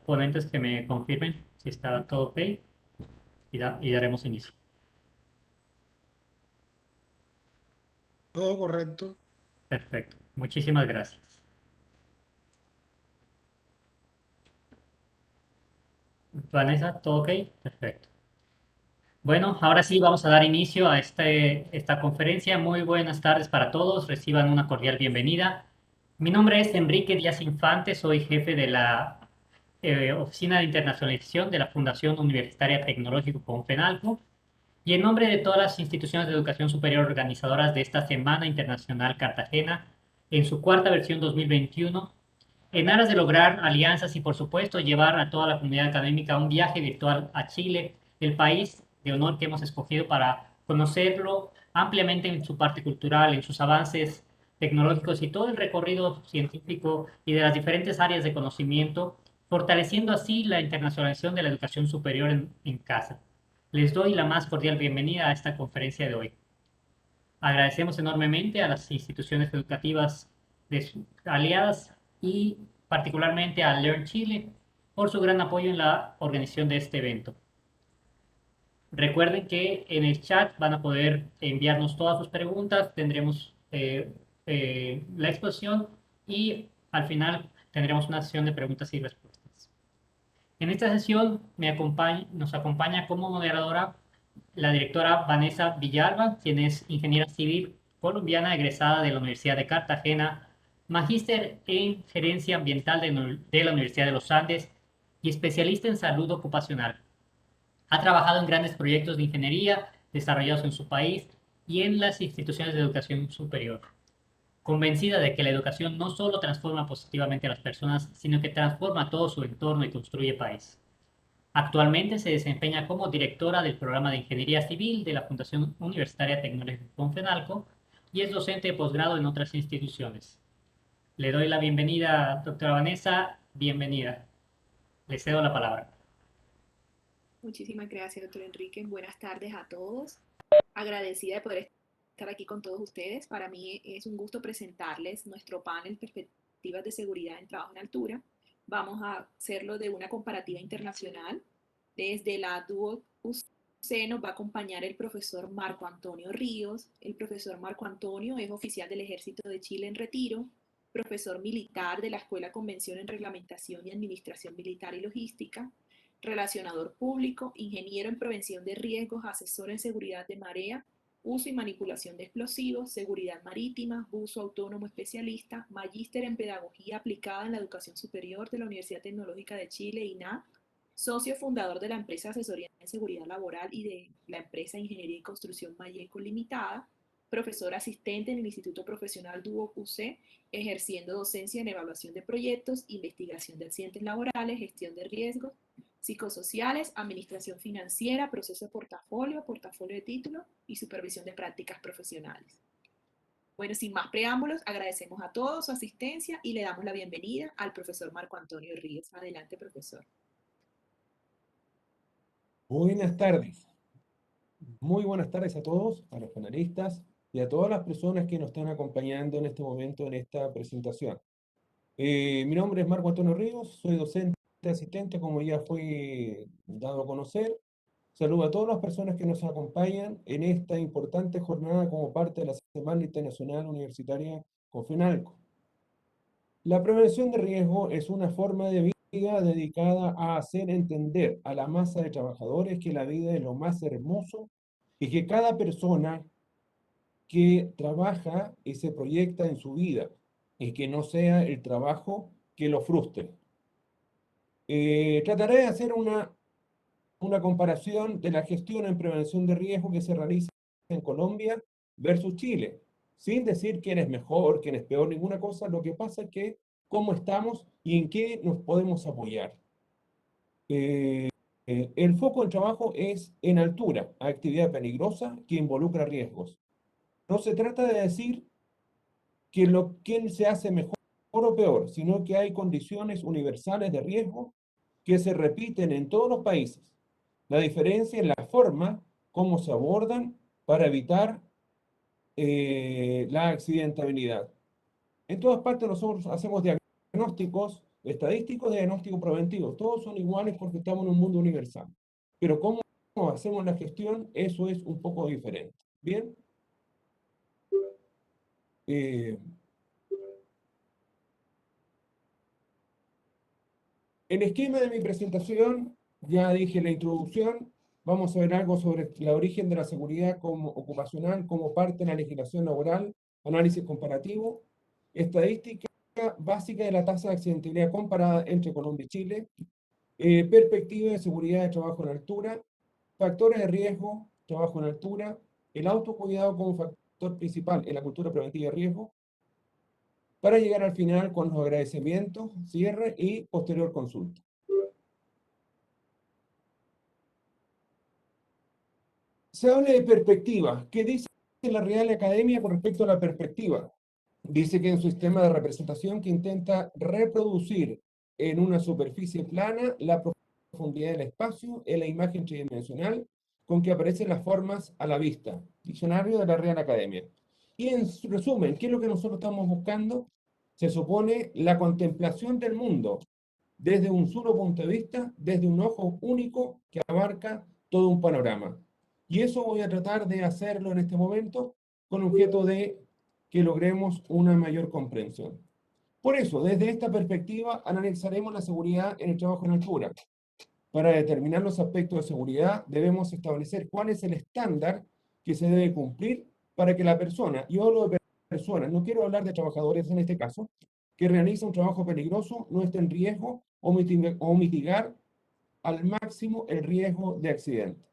ponentes que me confirmen si está todo ok y daremos inicio. Todo correcto. Perfecto. Muchísimas gracias. Vanessa, ¿todo ok? Perfecto. Bueno, ahora sí vamos a dar inicio a esta conferencia. Muy buenas tardes para todos. Reciban una cordial bienvenida. Mi nombre es Enrique Díaz Infante. Soy jefe de la Oficina de Internacionalización de la Fundación Universitaria Tecnológico Confenalco. Y en nombre de todas las instituciones de educación superior organizadoras de esta Semana Internacional Cartagena, en su cuarta versión 2021, en aras de lograr alianzas y, por supuesto, llevar a toda la comunidad académica a un viaje virtual a Chile, el país de honor que hemos escogido para conocerlo ampliamente en su parte cultural, en sus avances tecnológicos y todo el recorrido científico y de las diferentes áreas de conocimiento, fortaleciendo así la internacionalización de la educación superior en casa. Les doy la más cordial bienvenida a esta conferencia de hoy. Agradecemos enormemente a las instituciones educativas aliadas y particularmente a Learn Chile por su gran apoyo en la organización de este evento. Recuerden que en el chat van a poder enviarnos todas sus preguntas, tendremos la exposición y al final tendremos una sesión de preguntas y respuestas. En esta sesión nos acompaña como moderadora la directora Vanessa Villalba, quien es ingeniera civil colombiana egresada de la Universidad de Cartagena, magíster en gerencia ambiental de la Universidad de los Andes y especialista en salud ocupacional. Ha trabajado en grandes proyectos de ingeniería desarrollados en su país y en las instituciones de educación superior, convencida de que la educación no solo transforma positivamente a las personas, sino que transforma todo su entorno y construye país. Actualmente se desempeña como directora del programa de Ingeniería Civil de la Fundación Universitaria Tecnológica Confenalco y es docente de posgrado en otras instituciones. Le doy la bienvenida, doctora Vanessa. Bienvenida. Le cedo la palabra. Muchísimas gracias, doctor Enrique. Buenas tardes a todos. Agradecida de poder estar aquí con todos ustedes. Para mí es un gusto presentarles nuestro panel Perspectivas de Seguridad en Trabajo en Altura. Vamos a hacerlo de una comparativa internacional. Desde la DUO UC nos va a acompañar el profesor Marco Antonio Ríos. El profesor Marco Antonio es oficial del Ejército de Chile en retiro, profesor militar de la Escuela Convención en Reglamentación y Administración Militar y Logística, relacionador público, ingeniero en prevención de riesgos, asesor en seguridad de marea, uso y manipulación de explosivos, seguridad marítima, buzo autónomo especialista, magíster en pedagogía aplicada en la educación superior de la Universidad Tecnológica de Chile, INAP, socio fundador de la empresa Asesoría en Seguridad Laboral y de la empresa Ingeniería y Construcción Mayeco Limitada, profesor asistente en el Instituto Profesional Duoc UC, ejerciendo docencia en evaluación de proyectos, investigación de accidentes laborales, gestión de riesgos, psicosociales, administración financiera, proceso de portafolio, portafolio de título y supervisión de prácticas profesionales. Bueno, sin más preámbulos, agradecemos a todos su asistencia y le damos la bienvenida al profesor Marco Antonio Ríos. Adelante, profesor. Buenas tardes, muy buenas tardes a todos, a los panelistas y a todas las personas que nos están acompañando en este momento en esta presentación. Mi nombre es Marco Antonio Ríos, soy docente asistente, como ya fue dado a conocer. Saludo a todas las personas que nos acompañan en esta importante jornada como parte de la Semana Internacional Universitaria Confenalco. La prevención de riesgo es una forma de vida dedicada a hacer entender a la masa de trabajadores que la vida es lo más hermoso y que cada persona que trabaja y se proyecta en su vida y que no sea el trabajo que lo frustre. Trataré de hacer una comparación de la gestión en prevención de riesgo que se realiza en Colombia versus Chile, sin decir quién es mejor, quién es peor, ninguna cosa. Lo que pasa es que cómo estamos y en qué nos podemos apoyar. El foco del trabajo es en altura, actividad peligrosa que involucra riesgos. No se trata de decir quién se hace mejor o peor, sino que hay condiciones universales de riesgo que se repiten en todos los países. La diferencia es la forma como se abordan para evitar la accidentabilidad. En todas partes nosotros hacemos diagnósticos estadístico, de diagnóstico preventivo. Todos son iguales porque estamos en un mundo universal. Pero cómo hacemos la gestión, eso es un poco diferente. Bien. El esquema de mi presentación, ya dije la introducción, vamos a ver algo sobre el origen de la seguridad como ocupacional, como parte de la legislación laboral, análisis comparativo, estadística básica de la tasa de accidentabilidad comparada entre Colombia y Chile, perspectiva de seguridad de trabajo en altura, factores de riesgo, trabajo en altura, el autocuidado como factor principal en la cultura preventiva de riesgo, para llegar al final con los agradecimientos, cierre y posterior consulta. Se habla de perspectiva. ¿Qué dice la Real Academia con respecto a la perspectiva? Dice que es un sistema de representación que intenta reproducir en una superficie plana la profundidad del espacio en la imagen tridimensional con que aparecen las formas a la vista. Diccionario de la Real Academia. Y en resumen, ¿qué es lo que nosotros estamos buscando? Se supone la contemplación del mundo desde un solo punto de vista, desde un ojo único que abarca todo un panorama. Y eso voy a tratar de hacerlo en este momento con objeto de que logremos una mayor comprensión. Por eso, desde esta perspectiva, analizaremos la seguridad en el trabajo en altura. Para determinar los aspectos de seguridad, debemos establecer cuál es el estándar que se debe cumplir para que la persona, yo hablo de personas, no quiero hablar de trabajadores en este caso, que realiza un trabajo peligroso, no esté en riesgo o mitigar al máximo el riesgo de accidente.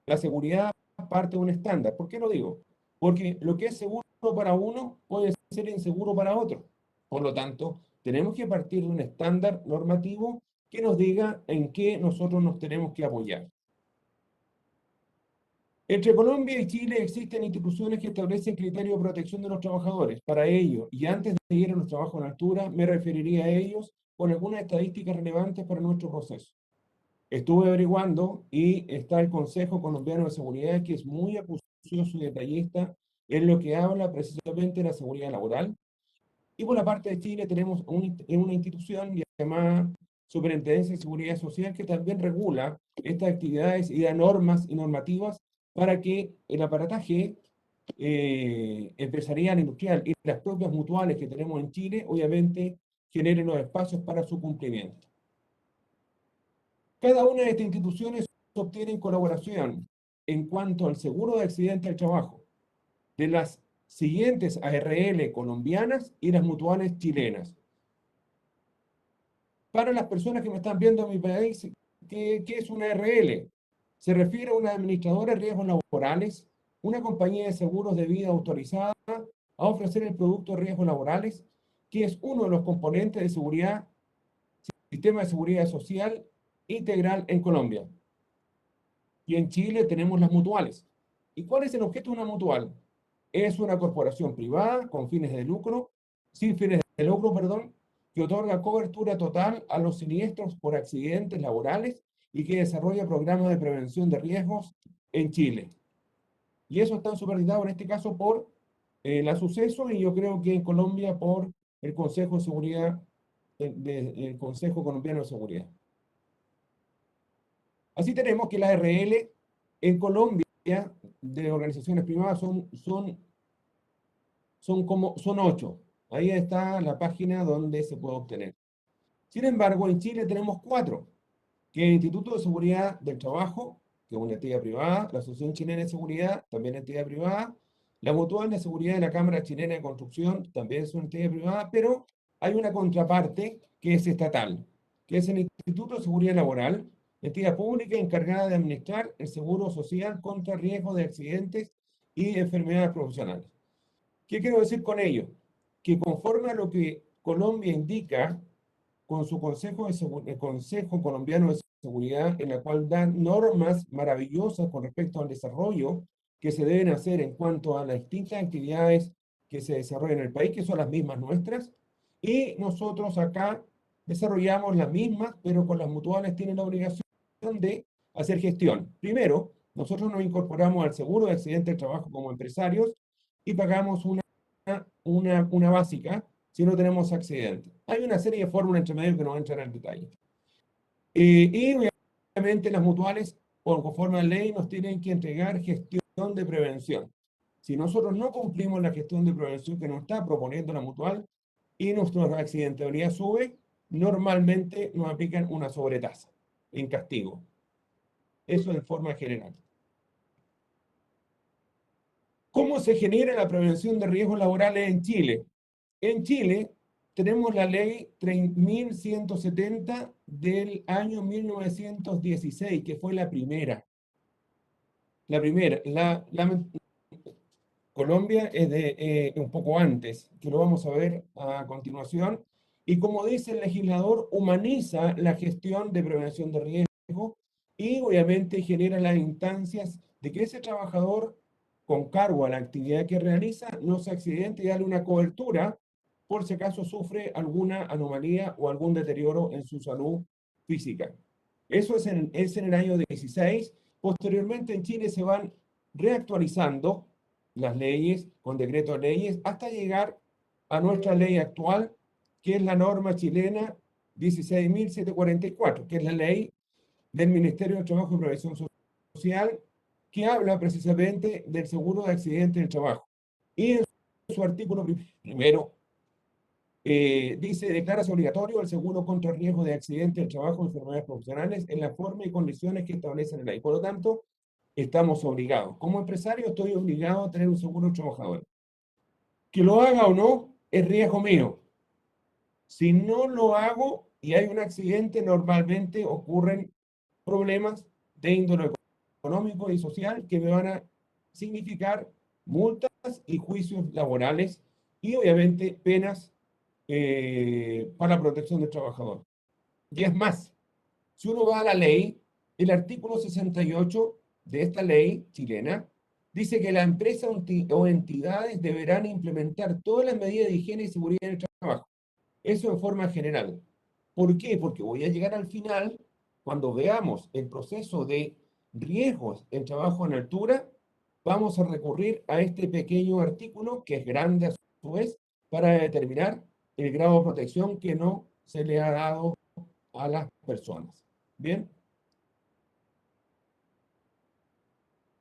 La seguridad parte de un estándar. ¿Por qué lo digo? Porque lo que es seguro para uno puede ser inseguro para otro. Por lo tanto, tenemos que partir de un estándar normativo que nos diga en qué nosotros nos tenemos que apoyar. Entre Colombia y Chile existen instituciones que establecen criterios de protección de los trabajadores. Para ello, y antes de ir a los trabajos en altura, me referiría a ellos con algunas estadísticas relevantes para nuestro proceso. Estuve averiguando y está el Consejo Colombiano de Seguridad, que es muy acucioso y detallista en lo que habla precisamente de la seguridad laboral. Y por la parte de Chile tenemos una institución llamada Superintendencia de Seguridad Social que también regula estas actividades y da normas y normativas para que el aparataje empresarial, industrial y las propias mutuales que tenemos en Chile, obviamente, generen los espacios para su cumplimiento. Cada una de estas instituciones obtiene colaboración en cuanto al seguro de accidente del trabajo de las siguientes ARL colombianas y las mutuales chilenas. Para las personas que me están viendo en mi país, ¿qué es una ARL? Se refiere a una administradora de riesgos laborales, una compañía de seguros de vida autorizada a ofrecer el producto de riesgos laborales, que es uno de los componentes de seguridad, sistema de seguridad social integral en Colombia. Y en Chile tenemos las mutuales. ¿Y cuál es el objeto de una mutual? Es una corporación privada con fines de lucro, sin fines de lucro, perdón, que otorga cobertura total a los siniestros por accidentes laborales y que desarrolla programas de prevención de riesgos en Chile. Y eso está supervisado en este caso por la Suceso y yo creo que en Colombia por el Consejo de Seguridad, el Consejo Colombiano de Seguridad. Así tenemos que las RL en Colombia de organizaciones privadas son 8. Ahí está la página donde se puede obtener. Sin embargo, en Chile tenemos 4, que es el Instituto de Seguridad del Trabajo, que es una entidad privada, la Asociación Chilena de Seguridad, también entidad privada, la Mutual de Seguridad de la Cámara Chilena de Construcción, también es una entidad privada, pero hay una contraparte que es estatal, que es el Instituto de Seguridad Laboral, entidad pública encargada de administrar el seguro social contra riesgo de accidentes y enfermedades profesionales. ¿Qué quiero decir con ello? Que conforme a lo que Colombia indica con su el Consejo Colombiano de Seguridad, en la cual dan normas maravillosas con respecto al desarrollo que se deben hacer en cuanto a las distintas actividades que se desarrollan en el país, que son las mismas nuestras, y nosotros acá desarrollamos las mismas, pero con las mutuales tienen la obligación de hacer gestión. Primero, nosotros nos incorporamos al seguro de accidente del trabajo como empresarios y pagamos una básica si no tenemos accidentes. Hay una serie de fórmulas entre medio que no voy a entrar en detalle. Y obviamente las mutuales, conforme a la ley, nos tienen que entregar gestión de prevención. Si nosotros no cumplimos la gestión de prevención que nos está proponiendo la mutual y nuestra accidentabilidad sube, normalmente nos aplican una sobretasa en castigo. Eso en forma general. ¿Cómo se genera la prevención de riesgos laborales en Chile? En Chile tenemos la ley 3170 del año 1916, que fue la primera. La primera. Colombia es de un poco antes, que lo vamos a ver a continuación. Y como dice el legislador, humaniza la gestión de prevención de riesgo y obviamente genera las instancias de que ese trabajador con cargo a la actividad que realiza no se accidente y darle una cobertura por si acaso sufre alguna anomalía o algún deterioro en su salud física. Eso es en el año 16. Posteriormente en Chile se van reactualizando las leyes con decreto de leyes hasta llegar a nuestra ley actual, que es la norma chilena 16.744, que es la ley del Ministerio de Trabajo y Previsión Social, que habla precisamente del seguro de accidente en el trabajo. Y en su artículo primero dice, declararse obligatorio el seguro contra el riesgo de accidente del trabajo y enfermedades profesionales en la forma y condiciones que establece la ley. Por lo tanto, estamos obligados. Como empresario estoy obligado a tener un seguro de trabajador. Que lo haga o no, es riesgo mío. Si no lo hago y hay un accidente, normalmente ocurren problemas de índole económico y social que me van a significar multas y juicios laborales y obviamente penas para la protección del trabajador. Y es más, si uno va a la ley, el artículo 68 de esta ley chilena dice que la empresa o entidades deberán implementar todas las medidas de higiene y seguridad en el trabajo. Eso en forma general. ¿Por qué? Porque voy a llegar al final, cuando veamos el proceso de riesgos en trabajo en altura, vamos a recurrir a este pequeño artículo, que es grande a su vez, para determinar el grado de protección que no se le ha dado a las personas. Bien.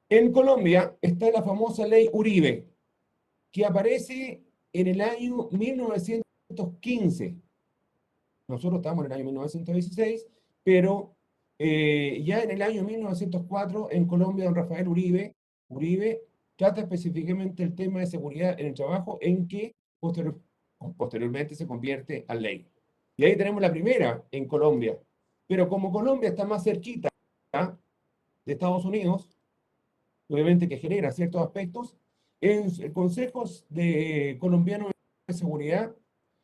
En Colombia está la famosa ley Uribe, que aparece en el año 1915. Nosotros estamos en el año 1916, pero ya en el año 1904 en Colombia, don Rafael Uribe trata específicamente el tema de seguridad en el trabajo en que posteriormente se convierte a ley. Y ahí tenemos la primera en Colombia. Pero como Colombia está más cerquita de Estados Unidos, obviamente que genera ciertos aspectos, el Consejo Colombiano de Seguridad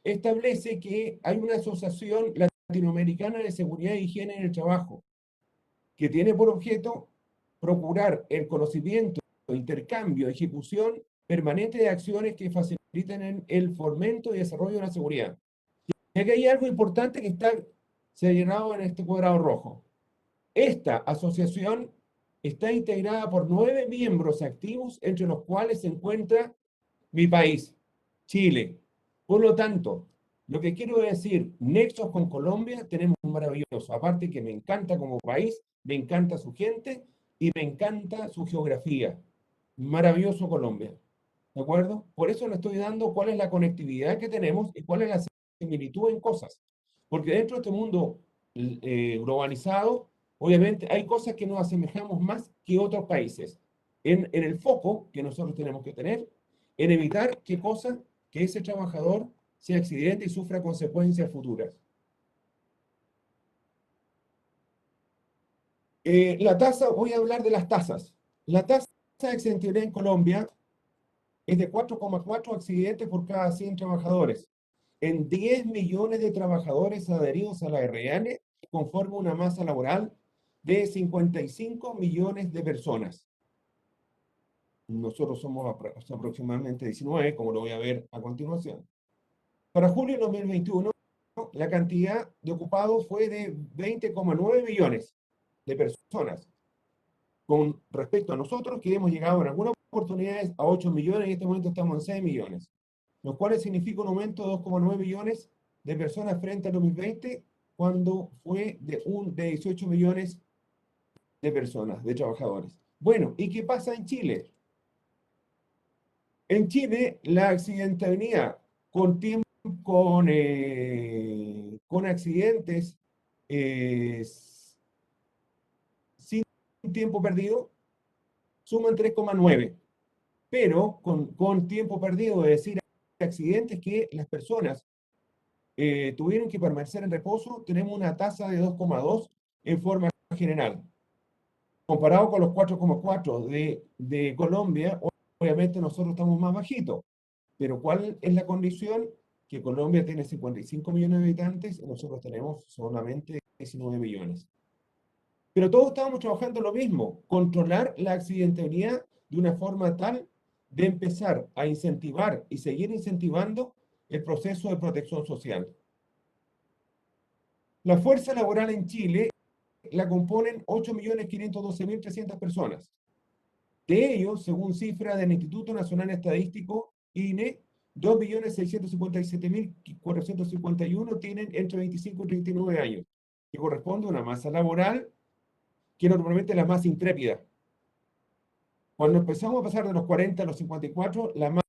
establece que hay una asociación latinoamericana de seguridad e higiene en el trabajo, que tiene por objeto procurar el conocimiento, intercambio, ejecución permanente de acciones que faciliten el fomento y desarrollo de la seguridad. Y aquí hay algo importante que está señalado en este cuadrado rojo. Esta asociación está integrada por 9 miembros activos, entre los cuales se encuentra mi país, Chile. Por lo tanto, lo que quiero decir, nexos con Colombia tenemos un maravilloso. Aparte que me encanta como país, me encanta su gente y me encanta su geografía. Maravilloso Colombia. ¿De acuerdo? Por eso le estoy dando cuál es la conectividad que tenemos y cuál es la similitud en cosas. Porque dentro de este mundo globalizado, obviamente hay cosas que nos asemejamos más que otros países. En el foco que nosotros tenemos que tener, en evitar qué cosa, que ese trabajador se accidente y sufra consecuencias futuras. La tasa, voy a hablar de las tasas. La tasa de accidentabilidad en Colombia es de 4,4 accidentes por cada 100 trabajadores. En 10 millones de trabajadores adheridos a la RN, conforma una masa laboral de 55 millones de personas. Nosotros somos aproximadamente 19, como lo voy a ver a continuación. Para julio de 2021, la cantidad de ocupados fue de 20,9 millones de personas. Con respecto a nosotros, que hemos llegado en algunas oportunidades a 8 millones, y en este momento estamos en 6 millones. lo cual significa un aumento de 2,9 millones de personas frente al 2020, cuando fue de 18 millones de personas, de trabajadores. Bueno, ¿y qué pasa en Chile? En Chile, la accidentalidad con accidentes eh, sin tiempo perdido suman 3,9, pero con tiempo perdido, es decir, accidentes que las personas tuvieron que permanecer en reposo, tenemos una tasa de 2,2 en forma general. Comparado con los 4,4 de Colombia, obviamente nosotros estamos más bajitos. Pero ¿cuál es la condición? Que Colombia tiene 55 millones de habitantes y nosotros tenemos solamente 19 millones. Pero todos estábamos trabajando lo mismo, controlar la accidentalidad de una forma tal de empezar a incentivar y seguir incentivando el proceso de protección social. La fuerza laboral en Chile la componen 8.512.300 personas. De ellos, según cifras del Instituto Nacional Estadístico, INE, 2.657.451 tienen entre 25 y 39 años, que corresponde a una masa laboral que normalmente es la más intrépida. Cuando empezamos a pasar de los 40 a los 54, la masa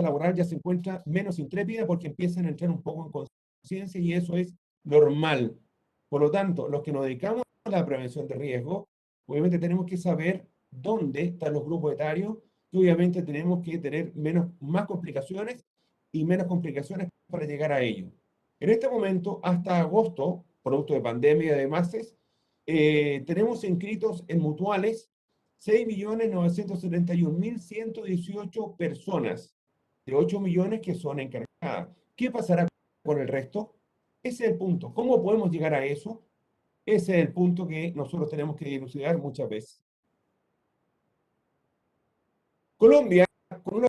laboral ya se encuentra menos intrépida porque empiezan a entrar un poco en conciencia y eso es normal. Por lo tanto, los que nos dedicamos a la prevención de riesgo, obviamente tenemos que saber dónde están los grupos etarios y obviamente tenemos que tener más complicaciones y menos complicaciones para llegar a ello. En este momento, hasta agosto, producto de pandemia y demás, tenemos inscritos en mutuales 6.971.118 personas, de 8 millones que son encargadas. ¿Qué pasará con el resto? Ese es el punto. ¿Cómo podemos llegar a eso? Ese es el punto que nosotros tenemos que dilucidar muchas veces. Colombia, con una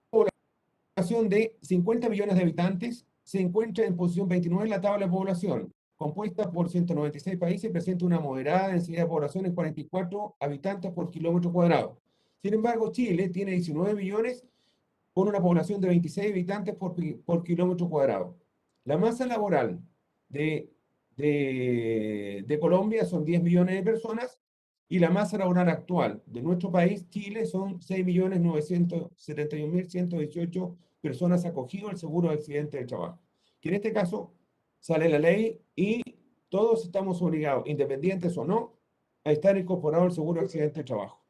población de 50 millones de habitantes, se encuentra en posición 29 en la tabla de población, compuesta por 196 países, presenta una moderada densidad de población en 44 habitantes por kilómetro cuadrado. Sin embargo, Chile tiene 19 millones con una población de 26 habitantes por kilómetro cuadrado. La masa laboral de Colombia son 10 millones de personas y la masa laboral actual de nuestro país, Chile, son 6.971.118 personas acogidas al seguro de accidente de trabajo. Que en este caso sale la ley y todos estamos obligados, independientes o no, a estar incorporados al seguro de accidente de trabajo.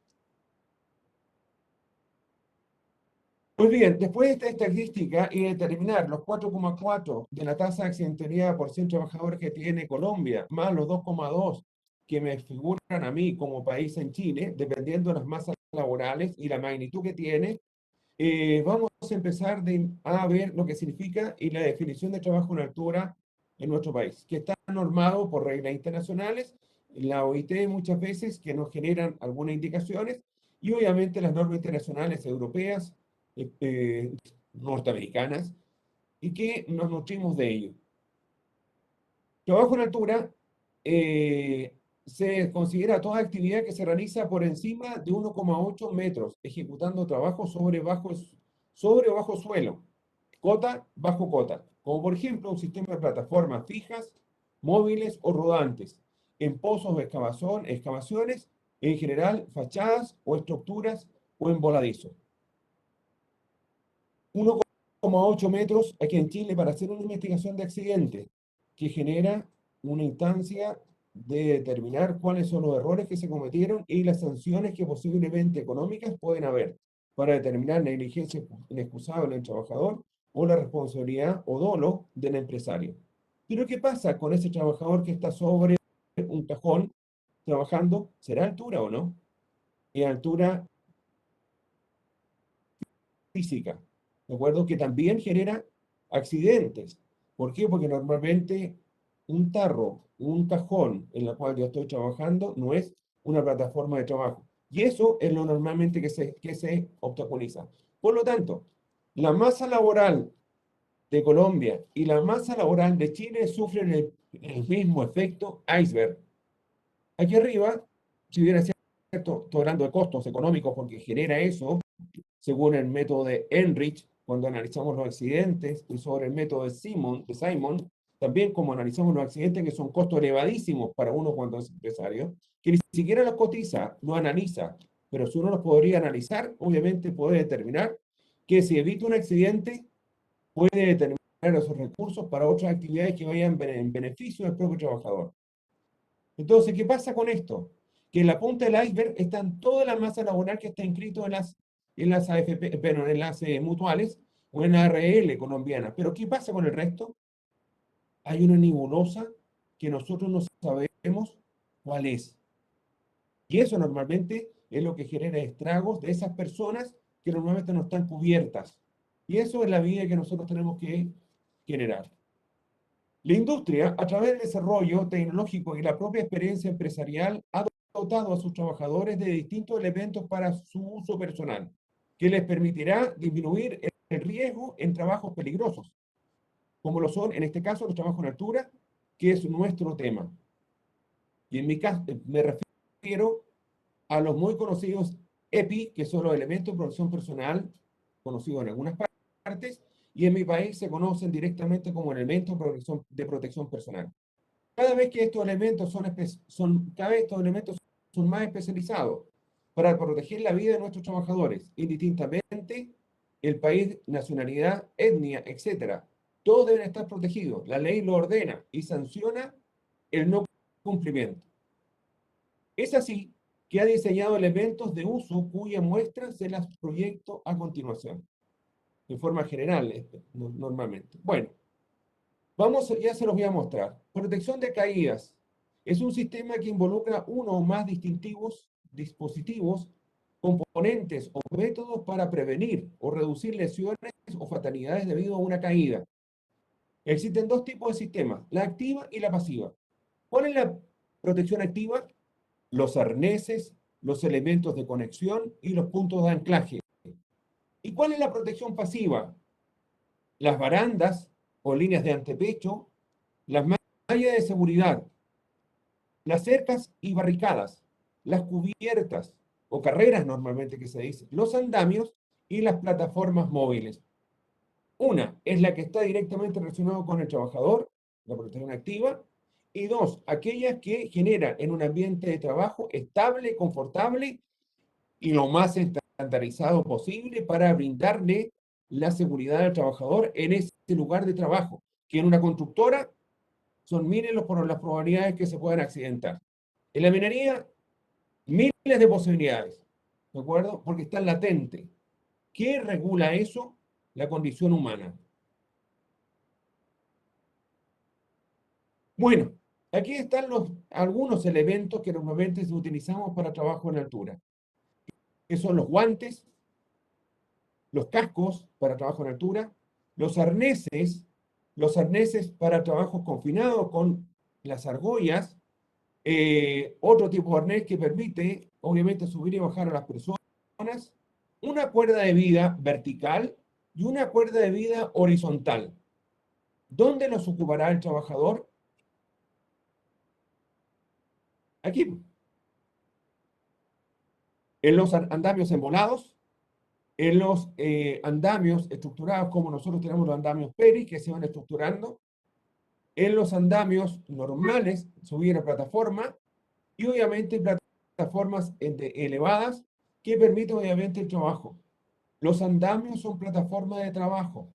Pues bien, después de esta estadística y determinar los 4,4 de la tasa de accidentalidad por 100 trabajadores que tiene Colombia, más los 2,2 que me figuran a mí como país en Chile, dependiendo de las masas laborales y la magnitud que tiene, vamos a empezar a ver lo que significa y la definición de trabajo en altura en nuestro país, que está normado por reglas internacionales, la OIT muchas veces que nos generan algunas indicaciones y obviamente las normas internacionales europeas, norteamericanas, y que nos nutrimos de ello. Trabajo en altura se considera toda actividad que se realiza por encima de 1,8 metros, ejecutando trabajo sobre o bajo suelo, cota bajo cota, como por ejemplo un sistema de plataformas fijas, móviles o rodantes, en pozos de excavaciones, en general fachadas o estructuras o en voladizos. 1,8 metros aquí en Chile para hacer una investigación de accidente que genera una instancia de determinar cuáles son los errores que se cometieron y las sanciones que posiblemente económicas pueden haber para determinar negligencia inexcusable del trabajador o la responsabilidad o dolo del empresario. Pero ¿qué pasa con ese trabajador que está sobre un cajón trabajando? ¿Será altura o no? Y altura física, ¿de acuerdo? Que también genera accidentes. ¿Por qué? Porque normalmente un tarro, un cajón en el cual yo estoy trabajando no es una plataforma de trabajo. Y eso es lo normalmente que se obstaculiza. Por lo tanto, la masa laboral de Colombia y la masa laboral de Chile sufren el mismo efecto iceberg. Aquí arriba, si hubiera cierto, estoy hablando de costos económicos porque genera eso, según el método de Enrich, cuando analizamos los accidentes, y sobre el método de Simon, también como analizamos los accidentes que son costos elevadísimos para uno cuando es empresario, que ni siquiera los cotiza, lo analiza, pero si uno los podría analizar, obviamente puede determinar que si evita un accidente, puede determinar esos recursos para otras actividades que vayan en beneficio del propio trabajador. Entonces, ¿qué pasa con esto? Que en la punta del iceberg están toda la masa laboral que está inscrito en las AFP, pero en las mutuales o en la ARL colombiana. Pero ¿qué pasa con el resto? Hay una nebulosa que nosotros no sabemos cuál es. Y eso normalmente es lo que genera estragos de esas personas que normalmente no están cubiertas. Y eso es la vida que nosotros tenemos que generar. La industria, a través del desarrollo tecnológico y la propia experiencia empresarial, ha dotado a sus trabajadores de distintos elementos para su uso personal, que les permitirá disminuir el riesgo en trabajos peligrosos, como lo son, en este caso, los trabajos en altura, que es nuestro tema. Y en mi caso, me refiero a los muy conocidos EPI, que son los elementos de protección personal, conocidos en algunas partes, y en mi país se conocen directamente como elementos de protección personal. Cada vez que estos elementos cada vez estos elementos son más especializados para proteger la vida de nuestros trabajadores, indistintamente el país, nacionalidad, etnia, etcétera. Todos deben estar protegidos. La ley lo ordena y sanciona el no cumplimiento. Es así que ha diseñado elementos de uso cuya muestra se las proyecto a continuación, de forma general, normalmente. Bueno, ya se los voy a mostrar. Protección de caídas. Es un sistema que involucra uno o más dispositivos, componentes o métodos para prevenir o reducir lesiones o fatalidades debido a una caída. Existen dos tipos de sistemas, la activa y la pasiva. ¿Cuál es la protección activa? Los arneses, los elementos de conexión y los puntos de anclaje. ¿Y cuál es la protección pasiva? Las barandas o líneas de antepecho, las mallas de seguridad, las cercas y barricadas, las cubiertas o carreras normalmente que se dice, los andamios y las plataformas móviles. Una es la que está directamente relacionada con el trabajador, la protección activa, y dos, aquellas que generan en un ambiente de trabajo estable, confortable y lo más estandarizado posible para brindarle la seguridad al trabajador en ese lugar de trabajo, que en una constructora son miles las probabilidades que se puedan accidentar. En la minería, miles de posibilidades, ¿de acuerdo? Porque está latente. ¿Qué regula eso? La condición humana. Bueno, aquí están algunos elementos que normalmente utilizamos para trabajo en altura, que son los guantes, los cascos para trabajo en altura, los arneses para trabajos confinados con las argollas, otro tipo de arnés que permite, obviamente, subir y bajar a las personas, una cuerda de vida vertical y una cuerda de vida horizontal. ¿Dónde los ocupará el trabajador? Aquí. En los andamios embolados, en los andamios estructurados como nosotros tenemos los andamios PERI que se van estructurando, en los andamios normales, subir a plataforma, y obviamente plataformas elevadas que permiten obviamente el trabajo. Los andamios son plataformas de trabajo,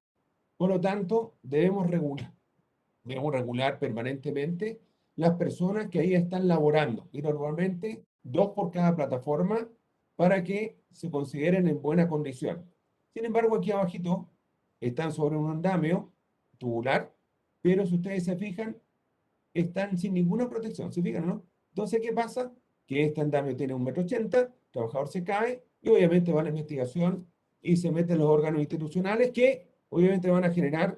por lo tanto debemos regular permanentemente las personas que ahí están laborando, y normalmente 2 por cada plataforma para que se consideren en buena condición. Sin embargo, aquí abajito están sobre un andamio tubular, pero si ustedes se fijan, están sin ninguna protección, ¿se fijan, no? Entonces, ¿qué pasa? Que este andamio tiene 1,80 m, el trabajador se cae y obviamente va a la investigación y se meten los órganos institucionales que obviamente van a generar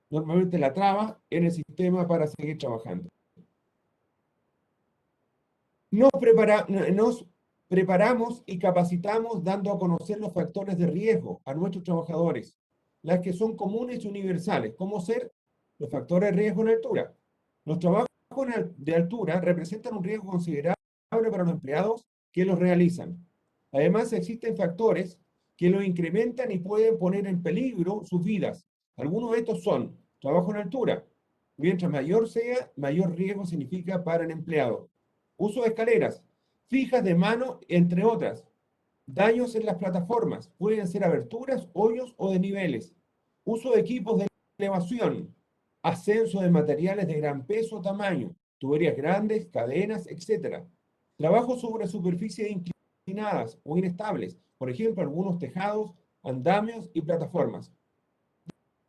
normalmente la traba en el sistema para seguir trabajando. Nos preparamos y capacitamos dando a conocer los factores de riesgo a nuestros trabajadores, las que son comunes y universales, como ser los factores de riesgo en altura. Los trabajos de altura representan un riesgo considerable para los empleados que los realizan. Además, existen factores que lo incrementan y pueden poner en peligro sus vidas. Algunos de estos son trabajo en altura. Mientras mayor sea, mayor riesgo significa para el empleado. Uso de escaleras fijas de mano, entre otras. Daños en las plataformas. Pueden ser aberturas, hoyos o desniveles. Uso de equipos de elevación. Ascenso de materiales de gran peso o tamaño. Tuberías grandes, cadenas, etc. Trabajo sobre superficies inclinadas o inestables. Por ejemplo, algunos tejados, andamios y plataformas.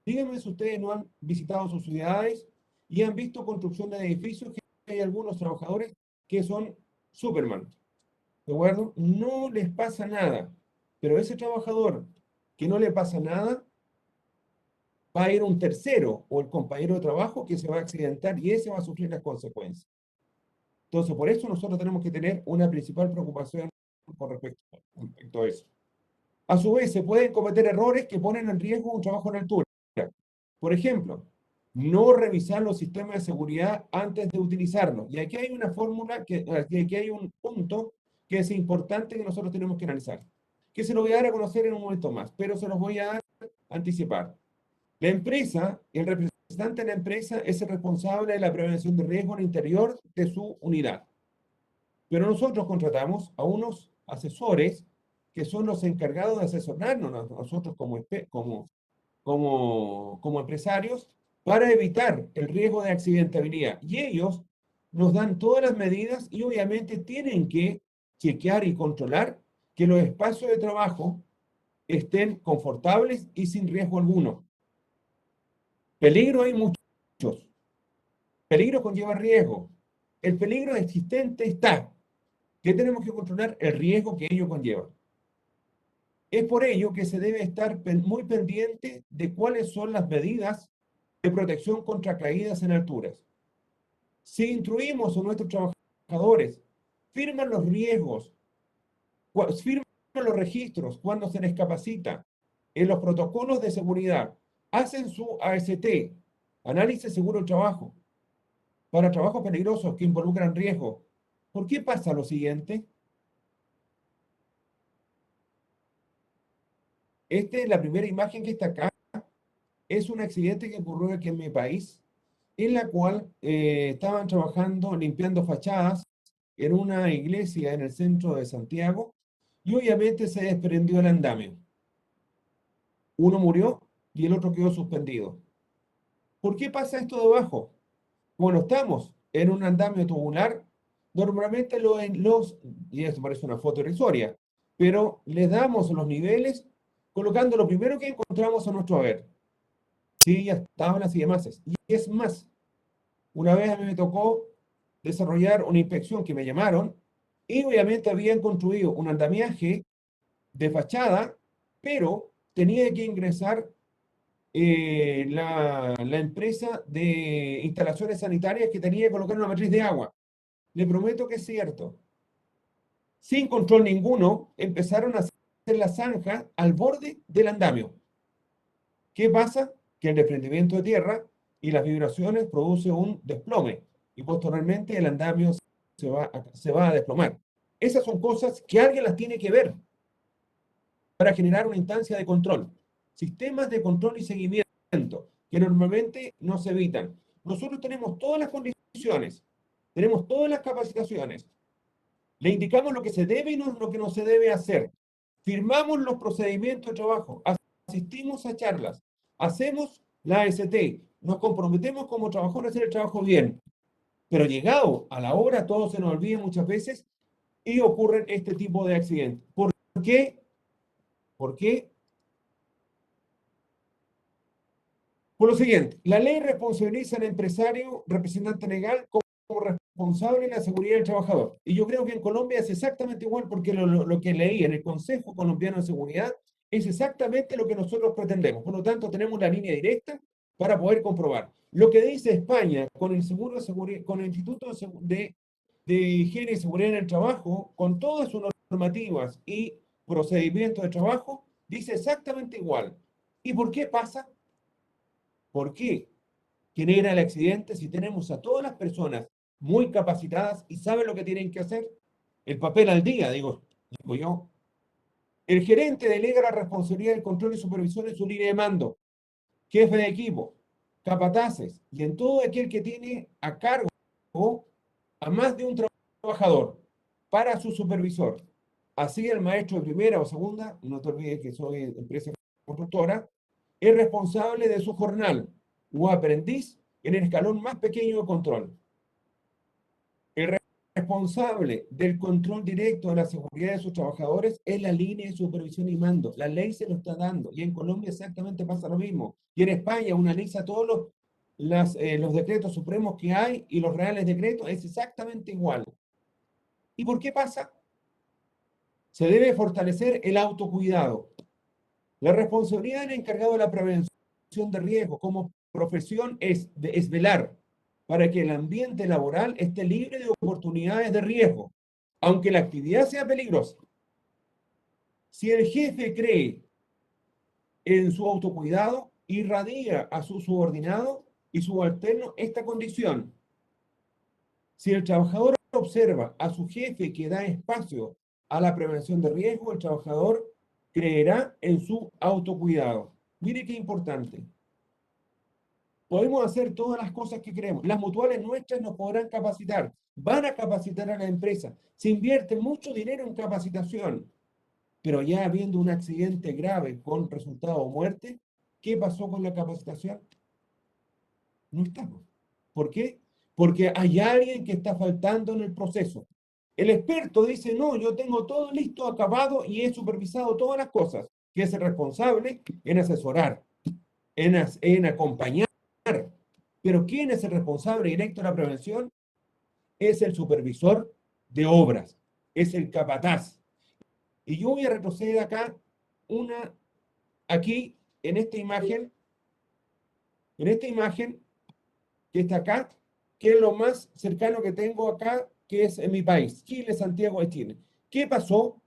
Díganme si ustedes no han visitado sus ciudades y han visto construcción de edificios que hay algunos trabajadores que son Superman. ¿De acuerdo? No les pasa nada. Pero ese trabajador que no le pasa nada, va a ir un tercero o el compañero de trabajo que se va a accidentar y ese va a sufrir las consecuencias. Entonces, por eso nosotros tenemos que tener una principal preocupación con respecto a eso. A su vez, se pueden cometer errores que ponen en riesgo un trabajo en altura. Por ejemplo, no revisar los sistemas de seguridad antes de utilizarlos. Y aquí hay una fórmula, aquí hay un punto que es importante que nosotros tenemos que analizar, que se lo voy a dar a conocer en un momento más, pero se los voy a anticipar. La empresa, el representante de la empresa es el responsable de la prevención de riesgo al interior de su unidad. Pero nosotros contratamos a unos asesores que son los encargados de asesorarnos nosotros como empresarios para evitar el riesgo de accidentabilidad. Y ellos nos dan todas las medidas y obviamente tienen que chequear y controlar que los espacios de trabajo estén confortables y sin riesgo alguno. Peligro hay muchos. Peligro conlleva riesgo. El peligro existente está. ¿Qué tenemos que controlar? El riesgo que ello conlleva. Es por ello que se debe estar muy pendiente de cuáles son las medidas de protección contra caídas en alturas. Si instruimos a nuestros trabajadores, firman los riesgos, firman los registros cuando se les capacita, en los protocolos de seguridad, hacen su AST, análisis seguro del trabajo, para trabajos peligrosos que involucran riesgo. ¿Por qué pasa lo siguiente? Esta es la primera imagen que está acá. Es un accidente que ocurrió aquí en mi país, en la cual estaban trabajando, limpiando fachadas en una iglesia en el centro de Santiago y obviamente se desprendió el andamio. Uno murió y el otro quedó suspendido. ¿Por qué pasa esto debajo? Bueno, estamos en un andamio tubular, normalmente y esto parece una foto irrisoria, pero le damos los niveles colocando lo primero que encontramos a nuestro haber. Sillas, tablas y demás. Y es más, una vez a mí me tocó desarrollar una inspección que me llamaron y obviamente habían construido un andamiaje de fachada, pero tenía que ingresar la empresa de instalaciones sanitarias que tenía que colocar una matriz de agua. Le prometo que es cierto. Sin control ninguno, empezaron a hacer la zanja al borde del andamio. ¿Qué pasa? Que el desprendimiento de tierra y las vibraciones produce un desplome y posteriormente el andamio se va a desplomar. Esas son cosas que alguien las tiene que ver para generar una instancia de control. Sistemas de control y seguimiento que normalmente no se evitan. Nosotros tenemos todas las condiciones, tenemos todas las capacitaciones, le indicamos lo que se debe y lo que no se debe hacer. Firmamos los procedimientos de trabajo, asistimos a charlas, hacemos la AST, nos comprometemos como trabajadores a hacer el trabajo bien. Pero llegado a la hora, todo se nos olvida muchas veces y ocurren este tipo de accidentes. ¿Por qué? ¿Por qué? Por lo siguiente, la ley responsabiliza al empresario, representante legal, como responsable de la seguridad del trabajador. Y yo creo que en Colombia es exactamente igual, porque lo que leí en el Consejo Colombiano de Seguridad es exactamente lo que nosotros pretendemos. Por lo tanto, tenemos la línea directa para poder comprobar. Lo que dice España con el seguro de seguridad, con el Instituto de Higiene y Seguridad en el Trabajo, con todas sus normativas y procedimientos de trabajo, dice exactamente igual. ¿Y por qué pasa? ¿Por qué genera el accidente si tenemos a todas las personas muy capacitadas y saben lo que tienen que hacer? El papel al día, digo yo. El gerente delega la responsabilidad del control y supervisión en su línea de mando, jefe de equipo, capataces y en todo aquel que tiene a cargo a más de un trabajador para su supervisor. Así el maestro de primera o segunda, no te olvides que soy empresa constructora, es responsable de su jornal o aprendiz en el escalón más pequeño de control. El responsable del control directo de la seguridad de sus trabajadores es la línea de supervisión y mando. La ley se lo está dando. Y en Colombia exactamente pasa lo mismo. Y en España uno analiza todos los decretos supremos que hay y los reales decretos, es exactamente igual. ¿Y por qué pasa? Se debe fortalecer el autocuidado. La responsabilidad del encargado de la prevención de riesgo como profesión es velar para que el ambiente laboral esté libre de oportunidades de riesgo, aunque la actividad sea peligrosa. Si el jefe cree en su autocuidado, irradia a su subordinado y subalterno esta condición. Si el trabajador observa a su jefe que da espacio a la prevención de riesgo, el trabajador creerá en su autocuidado. Mire qué importante. Podemos hacer todas las cosas que queremos. Las mutuales nuestras nos podrán capacitar, van a capacitar a la empresa. Se invierte mucho dinero en capacitación, pero ya habiendo un accidente grave con resultado de muerte, ¿qué pasó con la capacitación? No estamos. ¿Por qué? Porque hay alguien que está faltando en el proceso. El experto dice, no, yo tengo todo listo, acabado y he supervisado todas las cosas, que es el responsable en asesorar, en acompañar. Pero ¿quién es el responsable directo de la prevención? Es el supervisor de obras, es el capataz. Y yo voy a retroceder acá, aquí, en esta imagen que está acá, que es lo más cercano que tengo acá, que es en mi país, Chile, Santiago de Chile. ¿Qué pasó?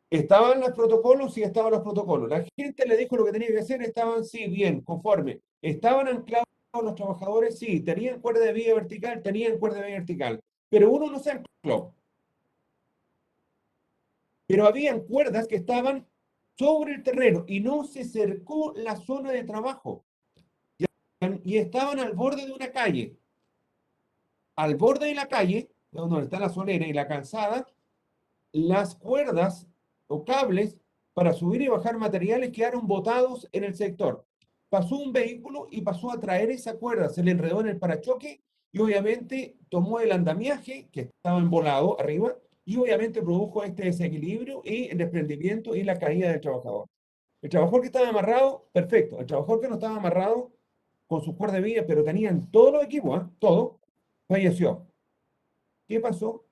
¿Estaban los protocolos? Sí, estaban los protocolos. La gente le dijo lo que tenía que hacer, estaban, sí, bien, conforme. ¿Estaban anclados los trabajadores? Sí, tenían cuerda de vía vertical, tenían cuerda de vía vertical. Pero uno no se ancló. Pero habían cuerdas que estaban sobre el terreno y no se cercó la zona de trabajo. Y estaban al borde de una calle. Al borde de la calle, donde está la solera y la calzada, las cuerdas o cables para subir y bajar materiales quedaron botados en el sector. Pasó un vehículo y pasó a traer esa cuerda, se le enredó en el parachoque y obviamente tomó el andamiaje que estaba embolado arriba y obviamente produjo este desequilibrio y el desprendimiento y la caída del trabajador. El trabajador que estaba amarrado, perfecto. El trabajador que no estaba amarrado con su cuerda de vida, pero tenían todos los equipos, todo, falleció. ¿Qué pasó?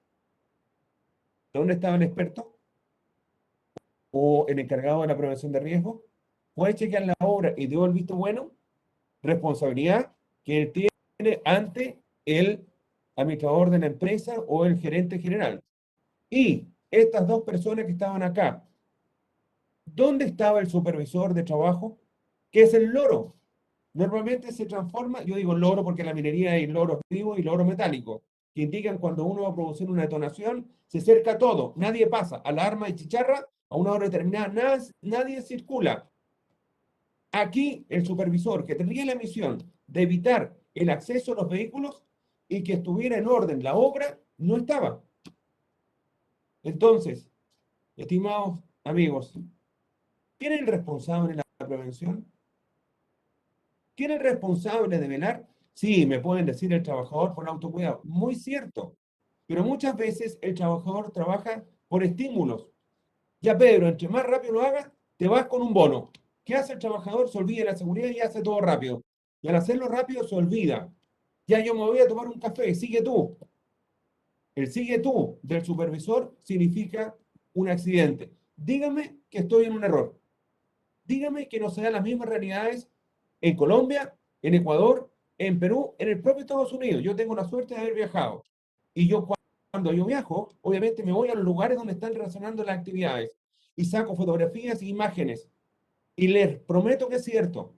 ¿Dónde estaba el experto? ¿O el encargado de la prevención de riesgo? Puede chequear la obra y dio el visto bueno. Responsabilidad que él tiene ante el administrador de la empresa o el gerente general. Y estas dos personas que estaban acá, ¿dónde estaba el supervisor de trabajo? Que es el loro. Normalmente se transforma, yo digo loro porque en la minería hay loros vivos y loros metálicos, que indican cuando uno va a producir una detonación, se cerca todo, nadie pasa, alarma y chicharra, a una hora determinada, nadie circula. Aquí el supervisor que tendría la misión de evitar el acceso a los vehículos y que estuviera en orden la obra, no estaba. Entonces, estimados amigos, ¿quién es el responsable de la prevención? ¿Quién es el responsable de velar? Sí, me pueden decir el trabajador por autocuidado. Muy cierto. Pero muchas veces el trabajador trabaja por estímulos. Ya, Pedro, entre más rápido lo hagas, te vas con un bono. ¿Qué hace el trabajador? Se olvida de la seguridad y hace todo rápido. Y al hacerlo rápido se olvida. Ya yo me voy a tomar un café, sigue tú. El sigue tú del supervisor significa un accidente. Dígame que estoy en un error. Dígame que no se dan las mismas realidades en Colombia, en Ecuador, en Perú, en el propio Estados Unidos. Yo tengo la suerte de haber viajado. Y yo cuando yo viajo, obviamente me voy a los lugares donde están relacionando las actividades y saco fotografías e imágenes. Y les prometo que es cierto.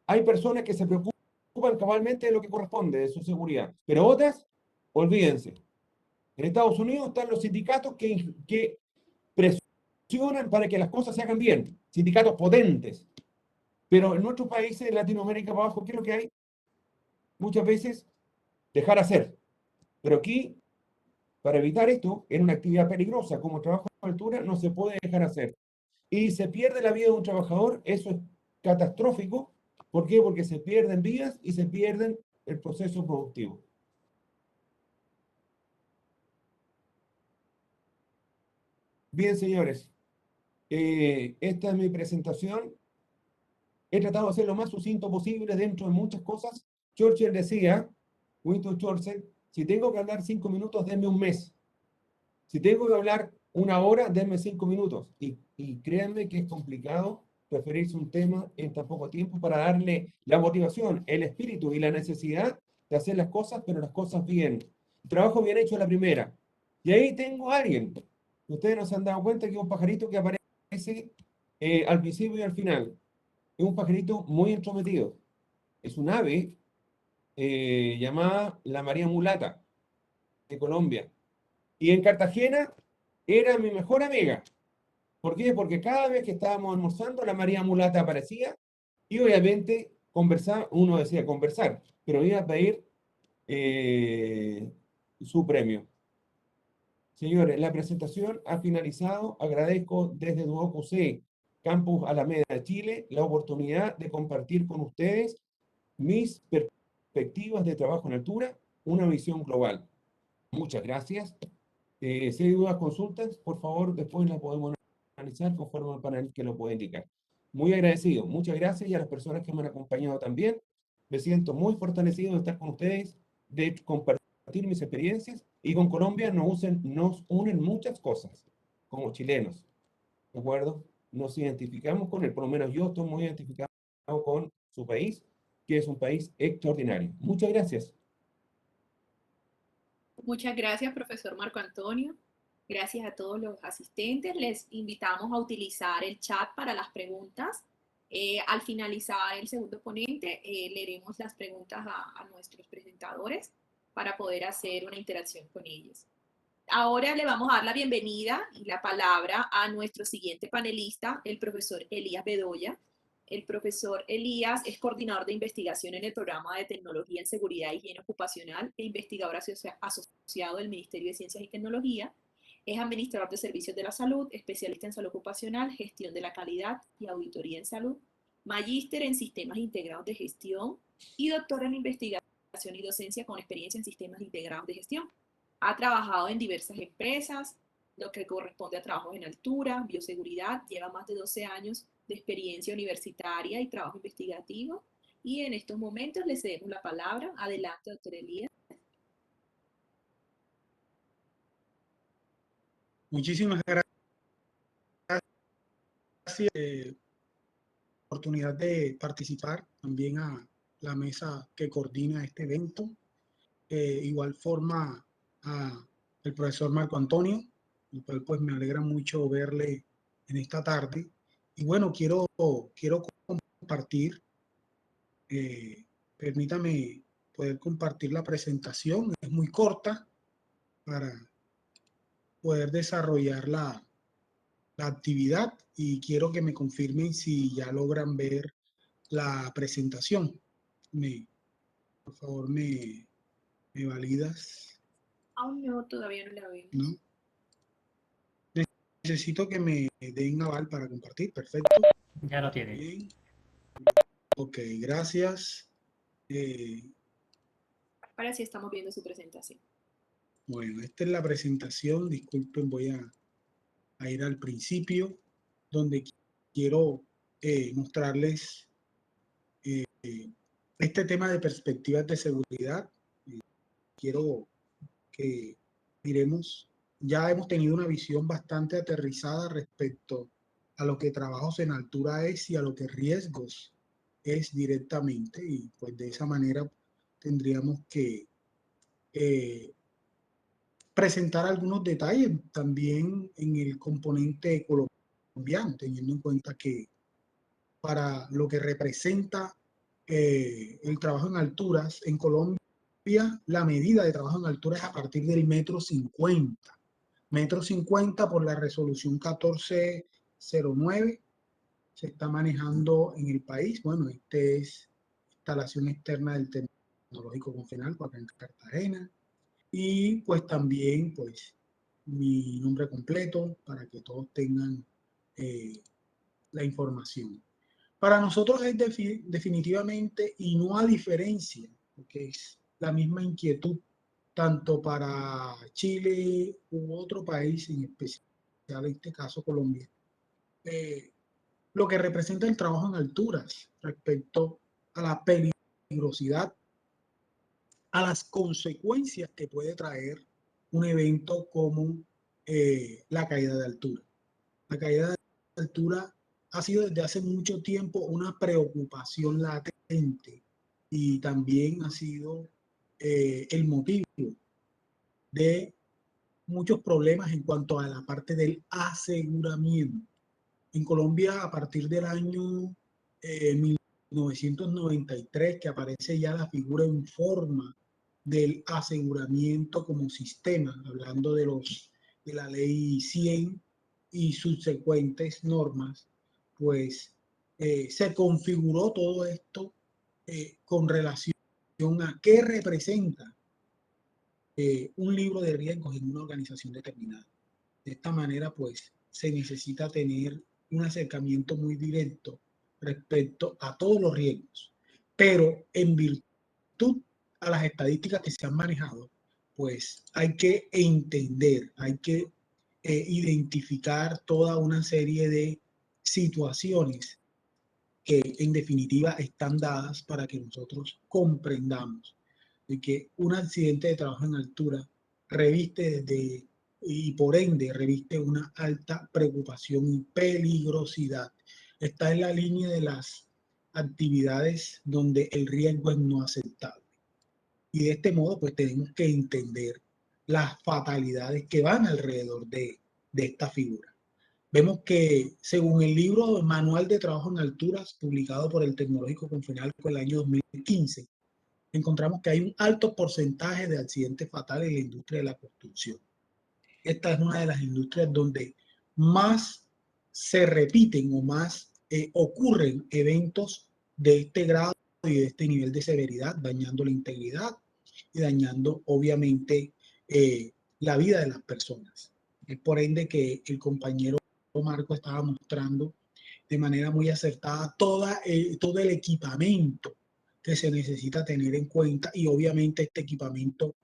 Hay personas que se preocupan cabalmente de lo que corresponde, de su seguridad. Pero otras, olvídense. En Estados Unidos están los sindicatos que funcionan para que las cosas se hagan bien, sindicatos potentes. Pero en nuestros países de Latinoamérica para abajo, ¿qué es lo que hay? Muchas veces dejar hacer. Pero aquí, para evitar esto, en una actividad peligrosa como el trabajo a altura, no se puede dejar hacer. Y se pierde la vida de un trabajador, eso es catastrófico. ¿Por qué? Porque se pierden vidas y se pierden el proceso productivo. Bien, señores, esta es mi presentación. He tratado de ser lo más sucinto posible dentro de muchas cosas. Churchill decía, Winston Churchill, si tengo que hablar 5 minutos, denme un mes. Si tengo que hablar 1 hora, denme 5 minutos. Y créanme que es complicado referirse a un tema en tan poco tiempo para darle la motivación, el espíritu y la necesidad de hacer las cosas, pero las cosas bien. Trabajo bien hecho a la primera. Y ahí tengo a alguien. Ustedes no se han dado cuenta que es un pajarito que aparece al principio y al final. Es un pajarito muy entrometido. Es un ave llamada la María Mulata de Colombia. Y en Cartagena era mi mejor amiga. ¿Por qué? Porque cada vez que estábamos almorzando, la María Mulata aparecía y obviamente conversar, uno decía conversar, pero iba a pedir su premio. Señores, la presentación ha finalizado. Agradezco desde Duoc UC, Campus Alameda de Chile, la oportunidad de compartir con ustedes mis perspectivas de trabajo en altura, una visión global. Muchas gracias. Si hay dudas, consultas, por favor, después las podemos analizar conforme al panel que lo puede indicar. Muy agradecido. Muchas gracias y a las personas que me han acompañado también. Me siento muy fortalecido de estar con ustedes, de compartir mis experiencias y con Colombia nos unen muchas cosas como chilenos. ¿De acuerdo? Nos identificamos con él, por lo menos yo estoy muy identificado con su país, que es un país extraordinario. Muchas gracias. Muchas gracias, profesor Marco Antonio. Gracias a todos los asistentes. Les invitamos a utilizar el chat para las preguntas. Al finalizar el segundo ponente, leeremos las preguntas a nuestros presentadores para poder hacer una interacción con ellos. Ahora le vamos a dar la bienvenida y la palabra a nuestro siguiente panelista, el profesor Elías Bedoya. El profesor Elías es coordinador de investigación en el programa de Tecnología en Seguridad y Higiene Ocupacional e investigador asociado del Ministerio de Ciencias y Tecnología. Es administrador de servicios de la salud, especialista en salud ocupacional, gestión de la calidad y auditoría en salud, magíster en sistemas integrados de gestión y doctor en investigación y docencia con experiencia en sistemas integrados de gestión. Ha trabajado en diversas empresas, lo que corresponde a trabajos en altura, bioseguridad, lleva más de 12 años de experiencia universitaria y trabajo investigativo. Y en estos momentos le cedemos la palabra. Adelante, doctor Elías. Muchísimas gracias. Oportunidad de participar también a la mesa que coordina este evento. Igual forma a el profesor Marco Antonio, el cual pues me alegra mucho verle en esta tarde. Y bueno, quiero compartir, permítame poder compartir la presentación, es muy corta para poder desarrollar la actividad y quiero que me confirmen si ya logran ver la presentación. Por favor, me validas. Aún no, todavía no la veo. ¿No? Necesito que me den aval para compartir. Perfecto. Ya lo tiene. Bien. Ok, gracias. Ahora sí estamos viendo su presentación. Bueno, esta es la presentación. Disculpen, voy a ir al principio, donde quiero mostrarles este tema de perspectivas de seguridad. Quiero que miremos, ya hemos tenido una visión bastante aterrizada respecto a lo que trabajos en altura es y a lo que riesgos es directamente, y pues de esa manera tendríamos que presentar algunos detalles también en el componente colombiano, teniendo en cuenta que para lo que representa el trabajo en alturas en Colombia, la medida de trabajo en altura es a partir del 1,50 m. metro 50 por la resolución 1409 se está manejando en el país. Bueno, este es instalación externa del Tecnológico Confenalco acá en Cartagena. Y pues también pues mi nombre completo para que todos tengan la información. Para nosotros es definitivamente, y no a diferencia, porque es la misma inquietud, tanto para Chile u otro país, en especial en este caso Colombia, lo que representa el trabajo en alturas respecto a la peligrosidad, a las consecuencias que puede traer un evento como la caída de altura. La caída de altura ha sido desde hace mucho tiempo una preocupación latente y también ha sido el motivo de muchos problemas en cuanto a la parte del aseguramiento. En Colombia, a partir del año 1993, que aparece ya la figura en forma del aseguramiento como sistema, hablando de la ley 100 y subsecuentes normas, pues se configuró todo esto con relación a qué representa un libro de riesgos en una organización determinada. De esta manera, pues, se necesita tener un acercamiento muy directo respecto a todos los riesgos. Pero en virtud a las estadísticas que se han manejado, pues hay que entender, hay que identificar toda una serie de situaciones que en definitiva están dadas para que nosotros comprendamos de que un accidente de trabajo en altura reviste desde y por ende reviste una alta preocupación y peligrosidad. Está en la línea de las actividades donde el riesgo es no aceptable. Y de este modo, pues tenemos que entender las fatalidades que van alrededor de esta figura. Vemos que según el libro Manual de Trabajo en Alturas, publicado por el Tecnológico Confenalco en el año 2015, encontramos que hay un alto porcentaje de accidentes fatales en la industria de la construcción. Esta es una de las industrias donde más se repiten o más ocurren eventos de este grado y de este nivel de severidad, dañando la integridad y dañando obviamente la vida de las personas. Es por ende que el compañero Marco estaba mostrando de manera muy acertada todo el equipamiento que se necesita tener en cuenta, y obviamente este equipamiento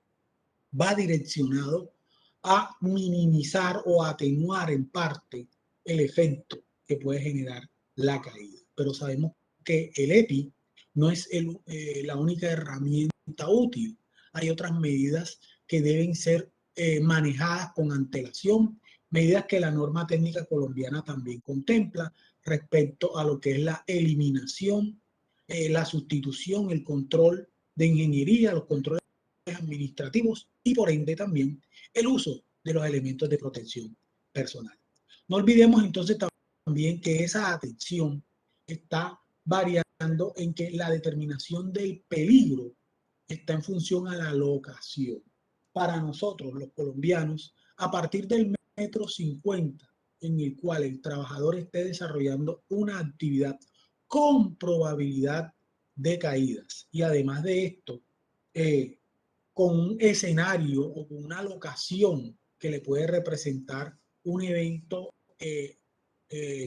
va direccionado a minimizar o atenuar en parte el efecto que puede generar la caída. Pero sabemos que el EPI no es la única herramienta útil. Hay otras medidas que deben ser manejadas con antelación, medidas que la norma técnica colombiana también contempla respecto a lo que es la eliminación, la sustitución, el control de ingeniería, los controles administrativos y por ende también el uso de los elementos de protección personal. No olvidemos entonces también que esa atención está variando en que la determinación del peligro está en función a la locación. Para nosotros, los colombianos, a partir del metro 50 en el cual el trabajador esté desarrollando una actividad con probabilidad de caídas, y además de esto, con un escenario o con una locación que le puede representar un evento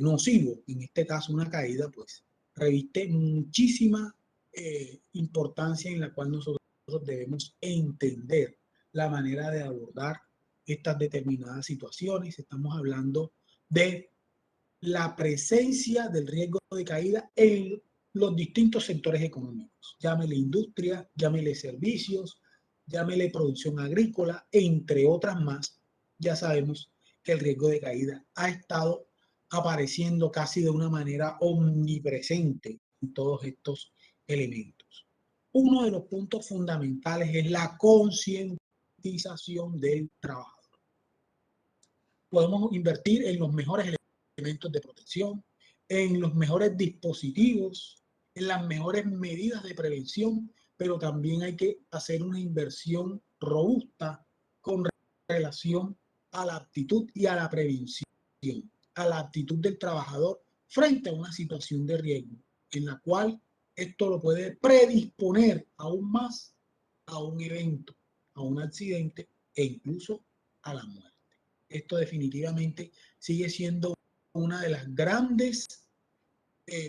nocivo, en este caso una caída, pues reviste muchísima importancia en la cual nosotros debemos entender la manera de abordar estas determinadas situaciones. Estamos hablando de la presencia del riesgo de caída en los distintos sectores económicos. Llámele industria, llámele servicios, llámele producción agrícola, entre otras más. Ya sabemos que el riesgo de caída ha estado apareciendo casi de una manera omnipresente en todos estos elementos. Uno de los puntos fundamentales es la concientización del trabajador. Podemos invertir en los mejores elementos de protección, en los mejores dispositivos, en las mejores medidas de prevención, pero también hay que hacer una inversión robusta con relación a la aptitud y a la prevención, a la aptitud del trabajador frente a una situación de riesgo, en la cual esto lo puede predisponer aún más a un evento, a un accidente e incluso a la muerte. Esto definitivamente sigue siendo una de las grandes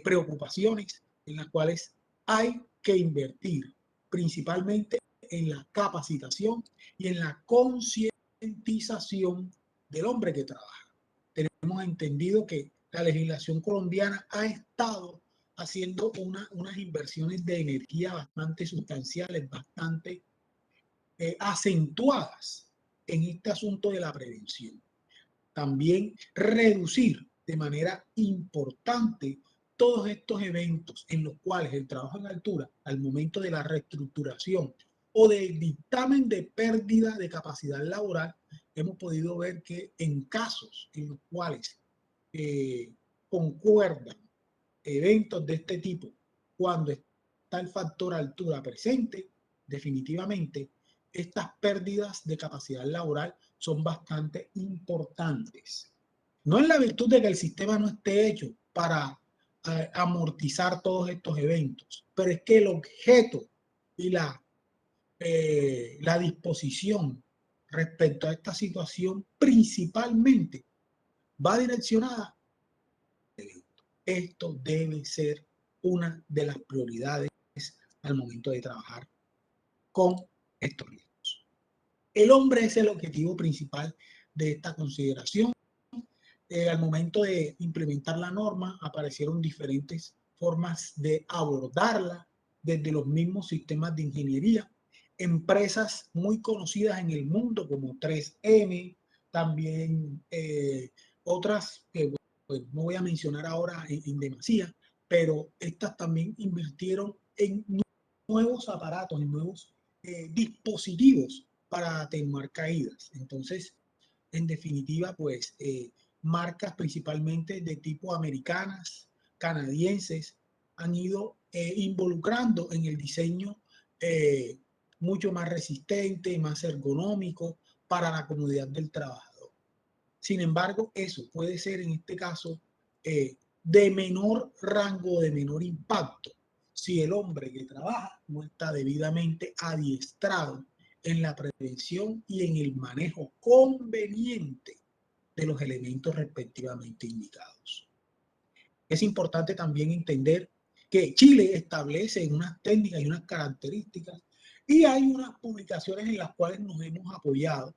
preocupaciones en las cuales hay que invertir, principalmente en la capacitación y en la concientización del hombre que trabaja. Tenemos entendido que la legislación colombiana ha estado haciendo unas inversiones de energía bastante sustanciales, bastante acentuadas en este asunto de la prevención. También reducir de manera importante todos estos eventos en los cuales el trabajo en altura, al momento de la reestructuración o del dictamen de pérdida de capacidad laboral, hemos podido ver que en casos en los cuales concuerdan eventos de este tipo, cuando está el factor altura presente, definitivamente estas pérdidas de capacidad laboral son bastante importantes. No es la virtud de que el sistema no esté hecho para amortizar todos estos eventos, pero es que el objeto y la disposición respecto a esta situación principalmente va direccionada. Esto debe ser una de las prioridades al momento de trabajar con estos riesgos. El hombre es el objetivo principal de esta consideración. Al momento de implementar la norma aparecieron diferentes formas de abordarla, desde los mismos sistemas de ingeniería, empresas muy conocidas en el mundo como 3M, también otras que pues, no voy a mencionar ahora en demasía, pero estas también invirtieron en nuevos aparatos, en nuevos dispositivos para atenuar caídas. Entonces, en definitiva, pues marcas principalmente de tipo americanas, canadienses, han ido involucrando en el diseño mucho más resistente, más ergonómico para la comodidad del trabajador. Sin embargo, eso puede ser en este caso de menor rango, de menor impacto, si el hombre que trabaja no está debidamente adiestrado en la prevención y en el manejo conveniente de los elementos respectivamente indicados. Es importante también entender que Chile establece unas técnicas y unas características y hay unas publicaciones en las cuales nos hemos apoyado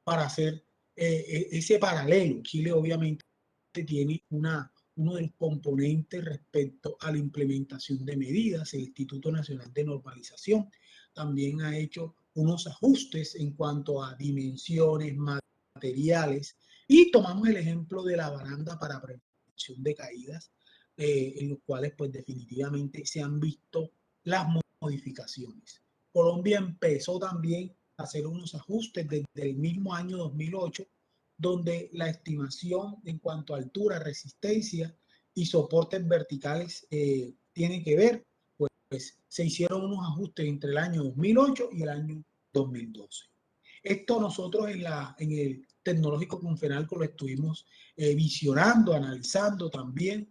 para hacer ese paralelo. Chile obviamente tiene uno de los componentes respecto a la implementación de medidas. El Instituto Nacional de Normalización también ha hecho unos ajustes en cuanto a dimensiones, materiales, y tomamos el ejemplo de la baranda para prevención de caídas, en los cuales pues definitivamente se han visto las modificaciones. Colombia empezó también a hacer unos ajustes desde el mismo año 2008, donde la estimación en cuanto a altura, resistencia y soportes verticales tienen que ver, pues se hicieron unos ajustes entre el año 2008 y el año 2012. Esto nosotros en el Tecnológico Confenalco lo estuvimos visionando, analizando también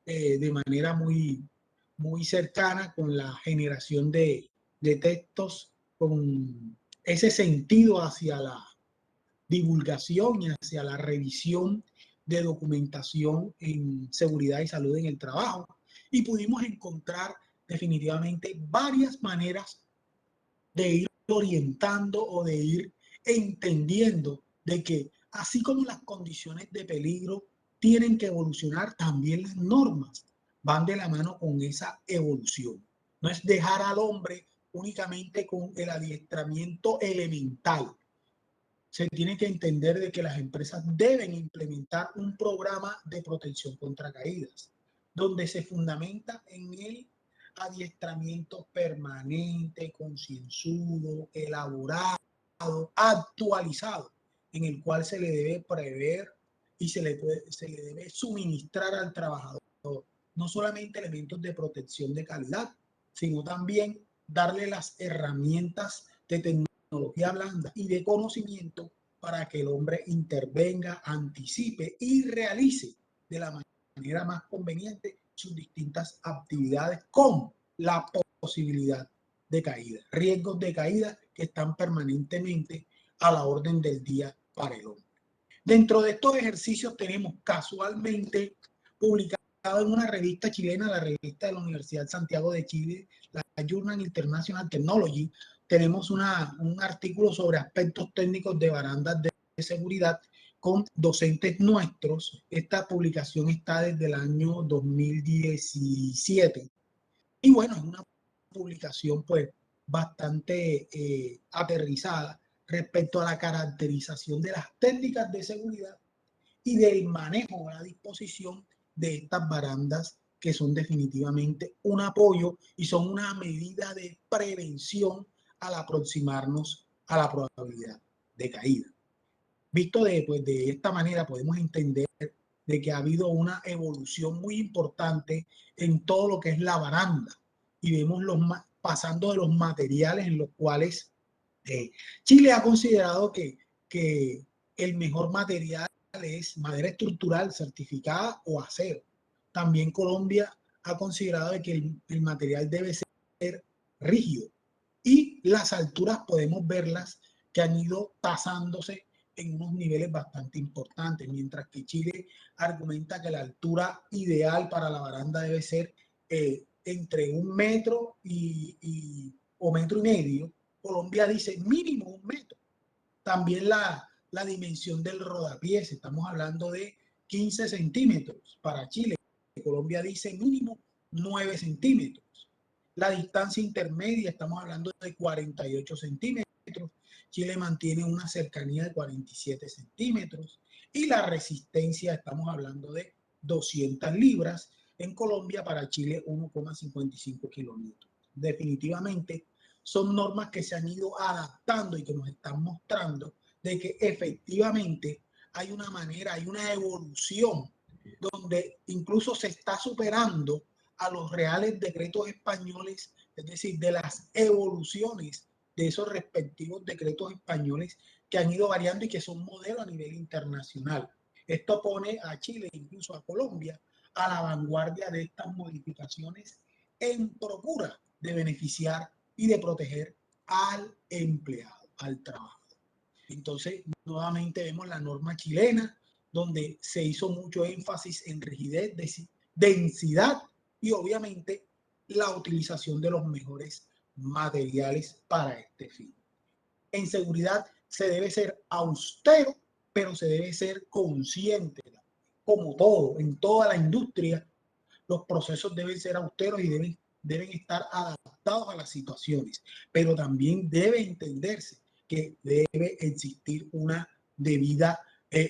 de manera muy cercana con la generación de textos con ese sentido hacia la divulgación y hacia la revisión de documentación en seguridad y salud en el trabajo. Y pudimos encontrar definitivamente varias maneras de ir orientando o de ir entendiendo de que así como las condiciones de peligro tienen que evolucionar, también las normas van de la mano con esa evolución. No es dejar al hombre únicamente con el adiestramiento elemental. Se tiene que entender de que las empresas deben implementar un programa de protección contra caídas, donde se fundamenta en el adiestramiento permanente, concienzudo, elaborado, actualizado, en el cual se le debe prever y se le debe suministrar al trabajador no solamente elementos de protección de calidad, sino también darle las herramientas de tecnología blanda y de conocimiento para que el hombre intervenga, anticipe y realice de la manera más conveniente sus distintas actividades con la posibilidad de caída, riesgos de caída que están permanentemente a la orden del día para el hombre. Dentro de estos ejercicios tenemos casualmente publicado en una revista chilena, la revista de la Universidad Santiago de Chile, la Journal International Technology, tenemos un artículo sobre aspectos técnicos de barandas de seguridad con docentes nuestros. Esta publicación está desde el año 2017. Y bueno, es una publicación pues bastante aterrizada respecto a la caracterización de las técnicas de seguridad y del manejo o la disposición de estas barandas que son definitivamente un apoyo y son una medida de prevención al aproximarnos a la probabilidad de caída. Visto de esta manera podemos entender de que ha habido una evolución muy importante en todo lo que es la baranda y vemos pasando de los materiales en los cuales Chile ha considerado que el mejor material es madera estructural certificada o acero. También Colombia ha considerado que el material debe ser rígido y las alturas podemos verlas que han ido tasándose en unos niveles bastante importantes, mientras que Chile argumenta que la altura ideal para la baranda debe ser entre 1 metro o 1,5 metros. Colombia dice mínimo 1 metro. También la dimensión del rodapiés, estamos hablando de 15 centímetros para Chile. Colombia dice mínimo 9 centímetros. La distancia intermedia, estamos hablando de 48 centímetros. Chile mantiene una cercanía de 47 centímetros. Y la resistencia, estamos hablando de 200 libras. En Colombia, para Chile, 1,55 kilómetros. Definitivamente, son normas que se han ido adaptando y que nos están mostrando de que efectivamente hay una manera, hay una evolución donde incluso se está superando a los reales decretos españoles, es decir, de las evoluciones de esos respectivos decretos españoles que han ido variando y que son modelo a nivel internacional. Esto pone a Chile, incluso a Colombia, a la vanguardia de estas modificaciones en procura de beneficiar y de proteger al empleado, al trabajador. Entonces, nuevamente vemos la norma chilena, donde se hizo mucho énfasis en rigidez, densidad y obviamente la utilización de los mejores materiales para este fin. En seguridad se debe ser austero, pero se debe ser consciente. Como todo, en toda la industria, los procesos deben ser austeros y deben estar adaptados a las situaciones, pero también debe entenderse que debe existir una debida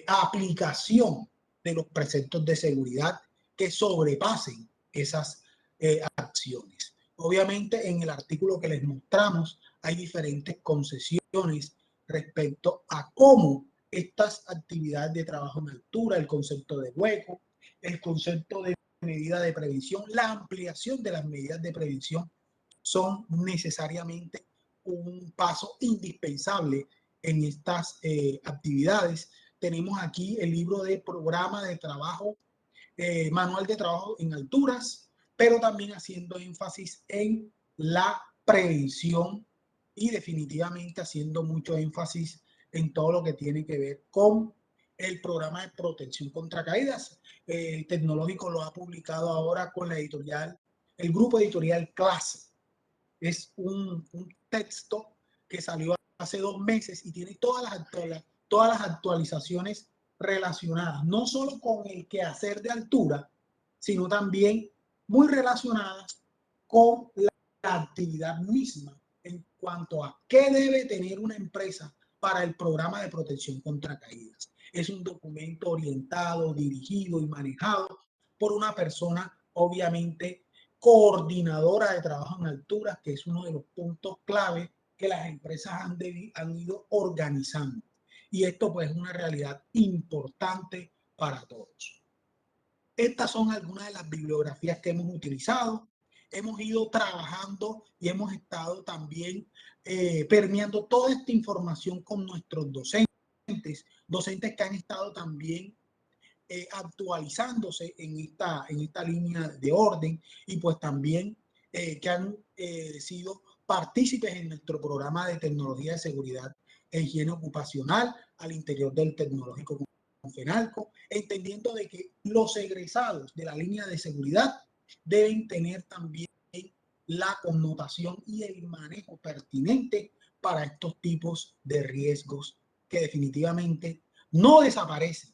aplicación de los preceptos de seguridad que sobrepasen esas acciones. Obviamente, en el artículo que les mostramos hay diferentes concesiones respecto a cómo estas actividades de trabajo en altura, el concepto de hueco, el concepto de medida de prevención, la ampliación de las medidas de prevención son necesariamente un paso indispensable en estas actividades. Tenemos aquí el libro de programa de trabajo, manual de trabajo en alturas, pero también haciendo énfasis en la prevención y definitivamente haciendo mucho énfasis en todo lo que tiene que ver con el programa de protección contra caídas. El tecnológico lo ha publicado ahora con la editorial, el grupo editorial Clase. Es un texto que salió hace 2 meses y tiene todas las actualizaciones relacionadas, no solo con el quehacer de altura, sino también muy relacionadas con la actividad misma en cuanto a qué debe tener una empresa para el programa de protección contra caídas. Es un documento orientado, dirigido y manejado por una persona, obviamente, coordinadora de trabajo en alturas, que es uno de los puntos clave que las empresas han ido organizando. Y esto pues es una realidad importante para todos. Estas son algunas de las bibliografías que hemos utilizado. Hemos ido trabajando y hemos estado también permeando toda esta información con nuestros docentes. docentes que han estado también actualizándose en esta línea de orden y pues también que han sido partícipes en nuestro programa de tecnología de seguridad e higiene ocupacional al interior del tecnológico con FENALCO, entendiendo de que los egresados de la línea de seguridad deben tener también la connotación y el manejo pertinente para estos tipos de riesgos que definitivamente no desaparecen,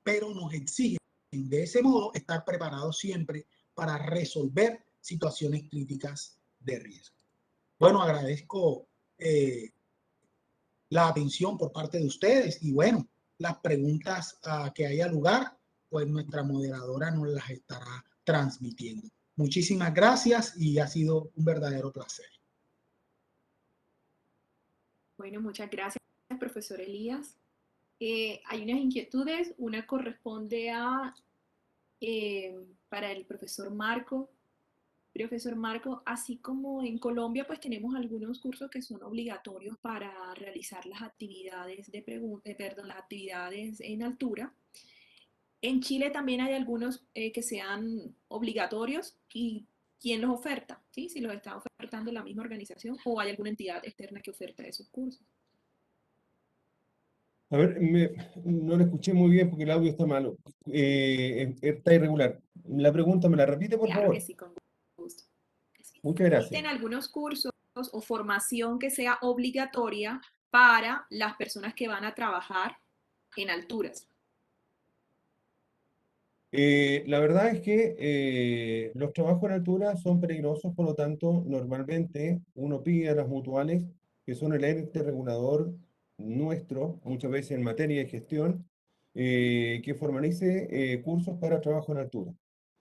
pero nos exigen de ese modo estar preparados siempre para resolver situaciones críticas de riesgo. Bueno, agradezco la atención por parte de ustedes y bueno, las preguntas que haya lugar, pues nuestra moderadora nos las estará transmitiendo. Muchísimas gracias y ha sido un verdadero placer. Bueno, muchas gracias, profesor Elías. Hay unas inquietudes, una corresponde a para el profesor Marco. Profesor Marco, así como en Colombia, pues tenemos algunos cursos que son obligatorios para realizar las actividades las actividades en altura. En Chile también hay algunos que sean obligatorios y ¿quién los oferta? ¿Sí? Si los está ofertando la misma organización o hay alguna entidad externa que oferta esos cursos. A ver, no lo escuché muy bien porque el audio está malo. Está irregular. La pregunta, ¿me la repite, por Claro que favor? sí, con gusto. Muchas gracias. Existen algunos cursos o formación que sea obligatoria para las personas que van a trabajar en alturas. La verdad es que los trabajos en altura son peligrosos, por lo tanto, normalmente uno pide a las mutuales, que son el ente regulador nuestro, muchas veces en materia de gestión, que formalice cursos para trabajo en altura.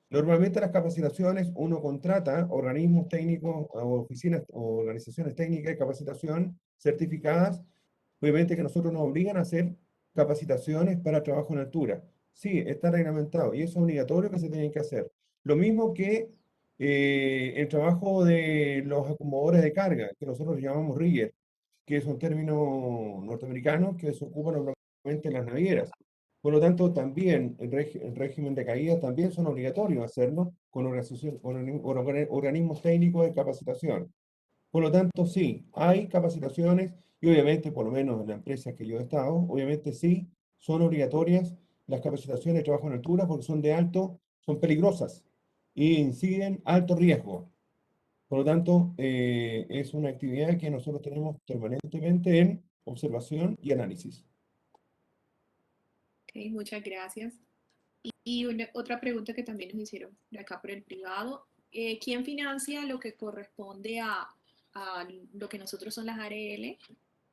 Normalmente las capacitaciones uno contrata organismos técnicos o oficinas o organizaciones técnicas de capacitación certificadas. Obviamente que nosotros nos obligan a hacer capacitaciones para trabajo en altura. Sí, está reglamentado y es obligatorio que se tienen que hacer. Lo mismo que el trabajo de los acomodadores de carga, que nosotros llamamos rigger, que es un término norteamericano que se ocupa normalmente en las navieras. Por lo tanto, también el régimen de caída también son obligatorios hacerlo con organismos técnicos de capacitación. Por lo tanto, sí, hay capacitaciones y obviamente, por lo menos en la empresa que yo he estado, obviamente sí, son obligatorias las capacitaciones de trabajo en altura porque son peligrosas y inciden alto riesgo. Por lo tanto, es una actividad que nosotros tenemos permanentemente en observación y análisis. Okay, muchas gracias. Y otra pregunta que también nos hicieron de acá por el privado. ¿Quién financia lo que corresponde a lo que nosotros son las ARL?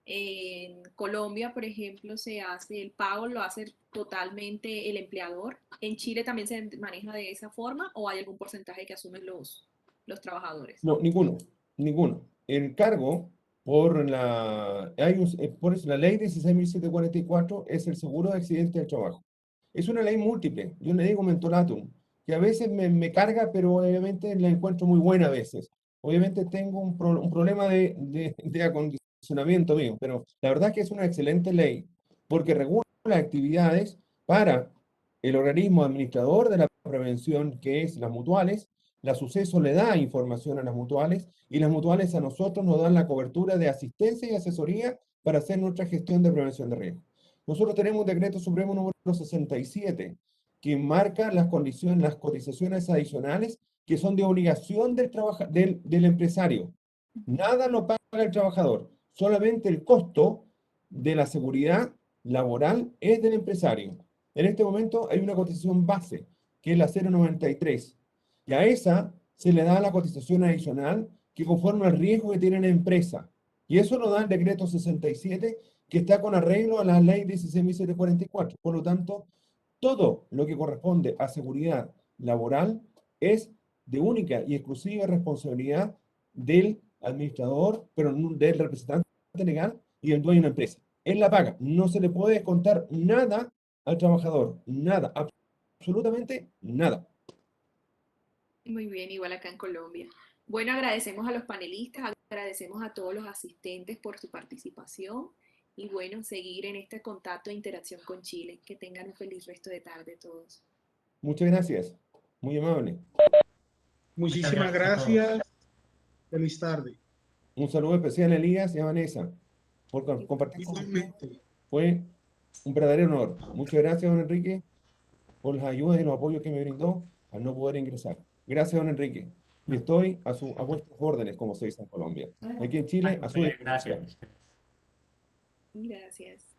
En Colombia, por ejemplo, se hace el pago, lo hace totalmente el empleador. ¿En Chile también se maneja de esa forma o hay algún porcentaje que asumen los trabajadores? No, ninguno. El cargo por eso la ley 16.744 es el seguro de accidente del trabajo. Es una ley múltiple, yo le digo mentolatum, que a veces me carga, pero obviamente la encuentro muy buena a veces. Obviamente tengo un problema de acondicionamiento mío, pero la verdad es que es una excelente ley, porque regula actividades para el organismo administrador de la prevención, que es las mutuales. La Suceso le da información a las mutuales y las mutuales a nosotros nos dan la cobertura de asistencia y asesoría para hacer nuestra gestión de prevención de riesgo. Nosotros tenemos un decreto supremo número 67 que marca las condiciones, las cotizaciones adicionales que son de obligación del empresario. Nada lo paga el trabajador, solamente el costo de la seguridad laboral es del empresario. En este momento hay una cotización base, que es la 093, y a esa se le da la cotización adicional que conforma el riesgo que tiene la empresa. Y eso lo da el decreto 67, que está con arreglo a la ley 16.744. Por lo tanto, todo lo que corresponde a seguridad laboral es de única y exclusiva responsabilidad del administrador, pero no del representante legal y del dueño de una empresa. Él la paga. No se le puede contar nada al trabajador. Nada. Absolutamente nada. Muy bien, igual acá en Colombia. Bueno, agradecemos a los panelistas, agradecemos a todos los asistentes por su participación y bueno, seguir en este contacto e interacción con Chile. Que tengan un feliz resto de tarde todos. Muchas gracias. Muy amable. Muchas Muchísimas gracias a todos. gracias. Feliz tarde. Un saludo especial a Elías y a Vanessa por compartir con nosotros. Igualmente. Fue un verdadero honor. Muchas gracias, don Enrique, por las ayudas y los apoyos que me brindó al no poder ingresar. Gracias, don Enrique. Y estoy a vuestras órdenes, como se dice en Colombia. Aquí en Chile, a su Gracias. disposición. Gracias.